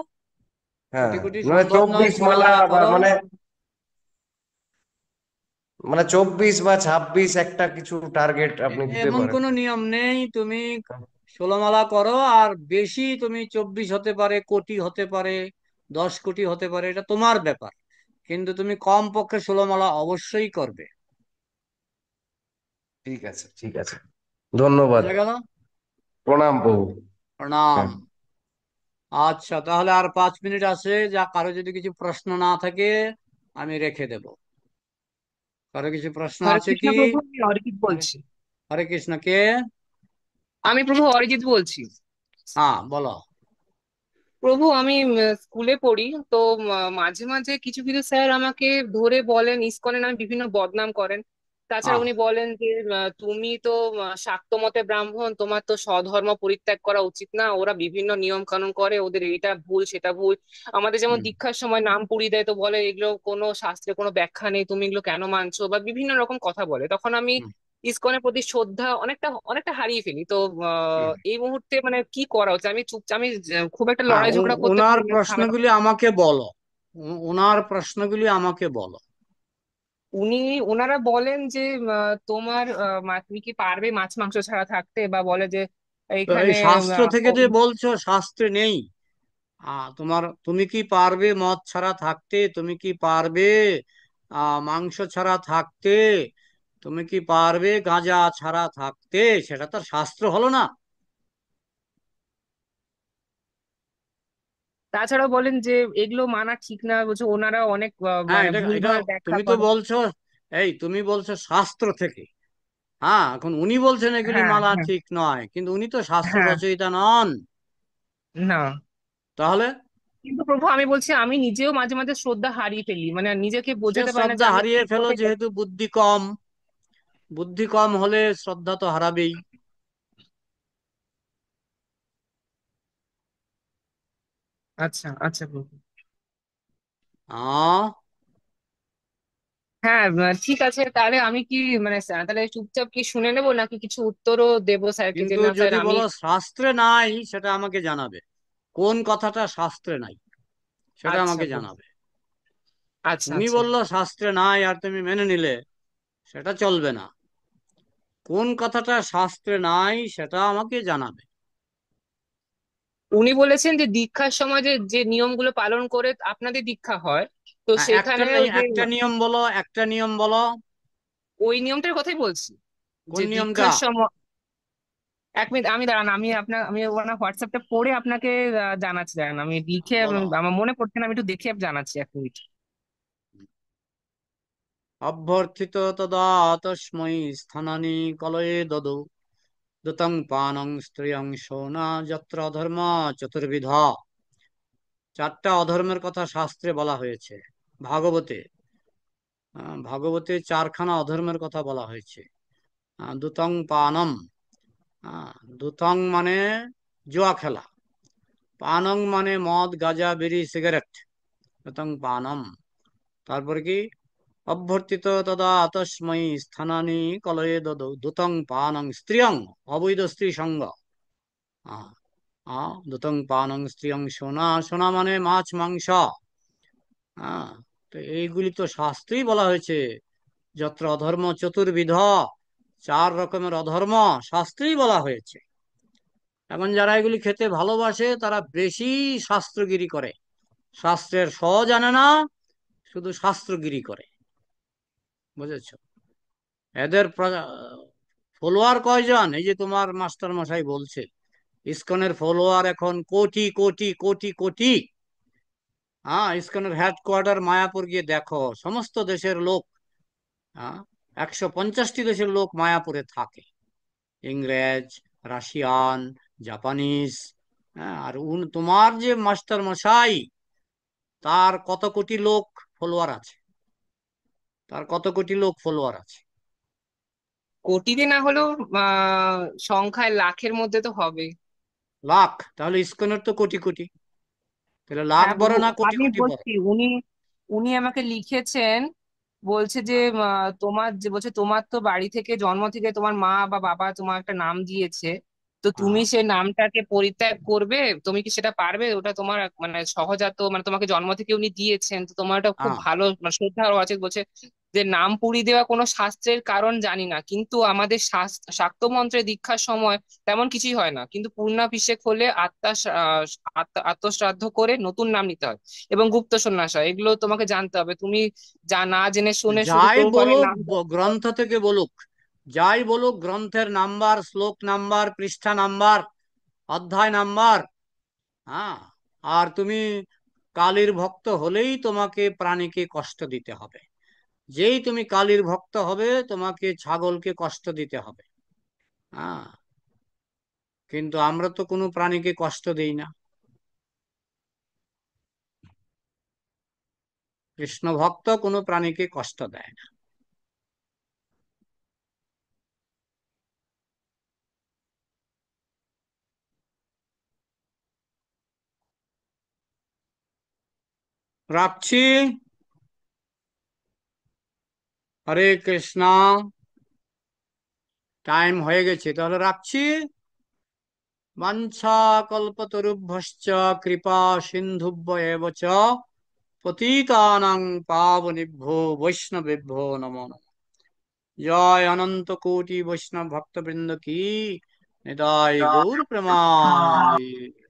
হ্যাঁ, কোটি কোটি মানে সম্ভব নয়, 24 মালা, 16 মালা বা করো। মানে 24 বা 26 একটা কিছু টার্গেট আপনি দিতে এমন পারেন। কোনো নিয়ম নেই। তুমি 16 মালা করো, আর বেশি তুমি 24 হতে পারে, কোটি হতে পারে, 10 কোটি হতে পারে, এটা তোমার ব্যাপার। কিন্তু তুমি কম পক্ষে 16 মালা অবশ্যই করবে। ঠিক আছে, ঠিক আছে, ধন্যবাদ। বুঝা গেল? প্রণাম প্রভু। প্রণাম। হ্যাঁ। আচ্ছা, তাহলে আর 5 মিনিট আছে, যা কারো যদি কিছু প্রশ্ন না থাকে আমি রেখে দেব। কারো কিছু প্রশ্ন হরে আছে কৃষ্ণ কি? প্রভু, আমি অরিজিৎ হরে বলছি। হরে কৃষ্ণ, কে? আমি প্রভু অরিজিৎ বলছি। হ্যাঁ, বলো। প্রভু আমি স্কুলে পড়ি তো মাঝে মাঝে কিছু কিছু স্যার আমাকে ধরে বলেন ইসকনের নামে বিভিন্ন বদনাম করেন। তাছাড়া হ্যাঁ। উনি বলেন যে তুমি তো শাক্ত মতে ব্রাহ্মণ, তোমার তো স্বধর্ম পরিত্যাগ করা উচিত না, ওরা বিভিন্ন নিয়ম কানুন করে, ওদের এটা ভুল সেটা ভুল। আমাদের যেমন হুম, দীক্ষার সময় নাম পুড়িয়ে দেয়, তো বলে এগুলো কোনো শাস্ত্রে কোনো ব্যাখ্যা নেই, তুমি এগুলো কেন মানছো, বা বিভিন্ন রকম কথা বলে। তখন আমি হুম, ইসকনের প্রতি শ্রদ্ধা অনেকটা অনেকটা হারিয়ে ফেলি। তো হুম। এই মুহূর্তে মানে কি করা উচিত? আমি চুপ, আমি খুব একটা হ্যাঁ, লড়াই ঝগড়া করতে ওনার পারি না, ঝামেলা। প্রশ্নগুলি আমাকে বলো। ওনার প্রশ্নগুলি আমাকে বলো। উনি ওনারা বলেন যে তোমার তুমি কি পারবে মাছ মাংস ছাড়া থাকতে, বা বলে যে তো এই এইখানে শাস্ত্র থেকে যে হরি- বলছো, শাস্ত্রে নেই? তুমি কি পারবে মদ ছাড়া থাকতে? তুমি কি পারবে মাংস ছাড়া থাকতে? তুমি কি পারবে গাঁজা ছাড়া থাকতে? সেটা তো শাস্ত্র হলো না? তাছাড়াও বলেন যে এগুলো মানা ঠিক না, বলছে ওনারা অনেক হ্যাঁ, মানে এটা এটা ভুলভাল ব্যাখ্যা তুমি তো করে। বলছো, তুমি বলছো শাস্ত্র থেকে। হ্যাঁ, এখন উনি বলছেন এগুলি হ্যাঁ, মানা হ্যাঁ, ঠিক নয়, কিন্তু উনি তো শাস্ত্র হ্যাঁ। রচয়িতা নন। না, তাহলে কিন্তু প্রভু আমি বলছি আমি নিজেও মাঝে মাঝে শ্রদ্ধা হারিয়ে ফেলি, মানে নিজেকে সে বোঝাতে পারি না যে শ্রদ্ধা আমি হারিয়ে ঠিক ফেলো, পথে যেহেতু বুদ্ধি কম। বুদ্ধি কম হলে শ্রদ্ধা তো হারাবেই। আচ্ছা, আচ্ছা প্রভু। আহ হ্যাঁ, ঠিক আছে, তাহলে আমি কি মানে তাহলে চুপচাপ কি শুনে নেবো, নাকি কিছু উত্তরও দেবো স্যারকে যে কিন্তু না স্যার যদি আমি। বলো শাস্ত্রে নাই, সেটা আমাকে জানাবে। কোন কথাটা শাস্ত্রে নাই সেটা আচ্ছা আমাকে প্রভু। জানাবে। আচ্ছা, উনি আচ্ছা। বললো শাস্ত্রে নাই আর তুমি মেনে নিলে, সেটা চলবে না। কোন কথাটা শাস্ত্রে নাই সেটা আমাকে জানাবে। উনি বলেছেন যে দীক্ষার সময় যে যে নিয়মগুলো পালন করে আপনাদের দীক্ষা হয়, তো একটা সেখানে ওই যে একটা নিয়ম বলো, একটা নিয়ম বলো। ওই নিয়মটার কথাই বলছি, কোন যে নিয়মটা? দীক্ষার সময়। 1 মিনিট আমি দাঁড়ান, আমি ওনার হোয়াটসঅ্যাপটা পড়ে আপনাকে জানাচ্ছি, দাঁড়ান আমি লিখে বলো। আমার মনে পড়ছে না, আমি একটু দেখে জানাচ্ছি, 1 মিনিট। অভ্যর্থিত তদা তস্मै স্থানানি কলয়ে দদৌ দতং পানং স্ত্রিয়ং শোনা যত্র অধর্ম চতুর্বিধা। 4টা অধর্মের কথা শাস্ত্রে বলা হয়েছে। ভাগবতে, ভাগবতে 4খানা অধর্মের কথা বলা হয়েছে। দুতং পানম, দুতং মানে জুয়া খেলা, পানং মানে মদ গাঁজা বিড়ি সিগারেট, দুতং পানম। তারপরে কি? অভ্যর্থিত তদা তস্मै স্থানানি কলয়ে দদৌ দুতং পানং স্ত্রিয়ং, অবৈধ স্ত্রী সঙ্গ। আহ, দুতং পানং স্ত্রিয়ং সোনা, সোনা মানে মাছ মাংস। হ্যাঁ, তো এইগুলি তো শাস্ত্রেই বলা হয়েছে। যত্র অধর্ম চতুর্বিধ, 4 রকমের অধর্ম শাস্ত্রেই বলা হয়েছে। এখন যারা এগুলি খেতে ভালোবাসে তারা বেশি শাস্ত্রগিরি করে, শাস্ত্রের স জানে না, শুধু শাস্ত্রগিরি করে। বুঝেছো? এদের ফলোয়ার কয়জন? এই যে তোমার মাস্টার মশাই বলছে, ইসকনের ফলোয়ার এখন কোটি কোটি কোটি কোটি। ইসকনের হেডকোয়ার্টার মায়াপুর গিয়ে দেখো, সমস্ত দেশের লোক, হ্যাঁ, 150টি দেশের লোক মায়াপুরে থাকে। ইংরেজ, রাশিয়ান, জাপানিজ। হ্যাঁ, আর তোমার যে মাস্টার মশাই, তার কত কোটি লোক ফলোয়ার আছে? তার কত কোটি লোক ফলোয়ার আছে? কোটিতে না হলেও সংখ্যায় লাখের মধ্যে তো হবে। লাখ? তাহলে ইসকনের তো কোটি কোটি। তাহলে লাখ হ্যাঁ বড় প্রভু, না কোটি আমি কোটি বড়? বলছি উনি উনি আমাকে লিখেছেন, বলছে যে তোমার যে বলছে তোমার তো বাড়ি থেকে জন্ম থেকে তোমার মা বা বাবা তোমার একটা নাম দিয়েছে, তো তুমি হ্যাঁ, সে নামটাকে পরিত্যাগ করবে, তুমি কি সেটা পারবে? ওটা তোমার মানে সহজাত, মানে তোমাকে জন্ম থেকে উনি দিয়েছেন, তো তোমার ওটা খুব হ্যাঁ। ভালো মানে শ্রদ্ধা আছে। বলছে যে নাম পুড়িয়ে দেওয়া কোনো শাস্ত্রের কারণ জানি না, কিন্তু আমাদের শাক্ত মন্ত্রে দীক্ষার সময় তেমন কিছুই হয় না, কিন্তু পূর্ণাভিষেক হলে আত্মশ্রাদ্ধ করে নতুন নাম নিতে হয় এবং গুপ্ত সন্ন্যাস হয়। এগুলো তোমাকে জানতে হবে, তুমি যা না জেনে শুনে শুধু যাই প্রভুপাদের বলুক, নাম জপ করো। গ্রন্থ থেকে বলুক, যাই বলুক, গ্রন্থের নাম্বার, শ্লোক নাম্বার, পৃষ্ঠা নাম্বার, অধ্যায় নাম্বার, হ্যাঁ, আর তুমি কালীর ভক্ত হলেই তোমাকে প্রাণীকে কষ্ট দিতে হবে। যেই তুমি কালীর ভক্ত হবে তোমাকে ছাগলকে কষ্ট দিতে হবে। হ্যাঁ, কিন্তু আমরা তো কোনো প্রাণীকে কষ্ট দেই না। কৃষ্ণ ভক্ত কোনো প্রাণীকে কষ্ট দেয় না। রাখছি। হরে কৃষ্ণ। টাইম হয়ে গেছে, তাহলে রাখছি। বাঞ্ছা কল্পতরুভ্যশ্চ কৃপা সিন্ধুভ্য এব চ পতিতানাং পাবনেভ্যো বৈষ্ণবেভ্যো নমো নমঃ। জয় অনন্ত কোটি বৈষ্ণব ভক্তবৃন্দ কি, নিতাই গৌর প্রেমানন্দে।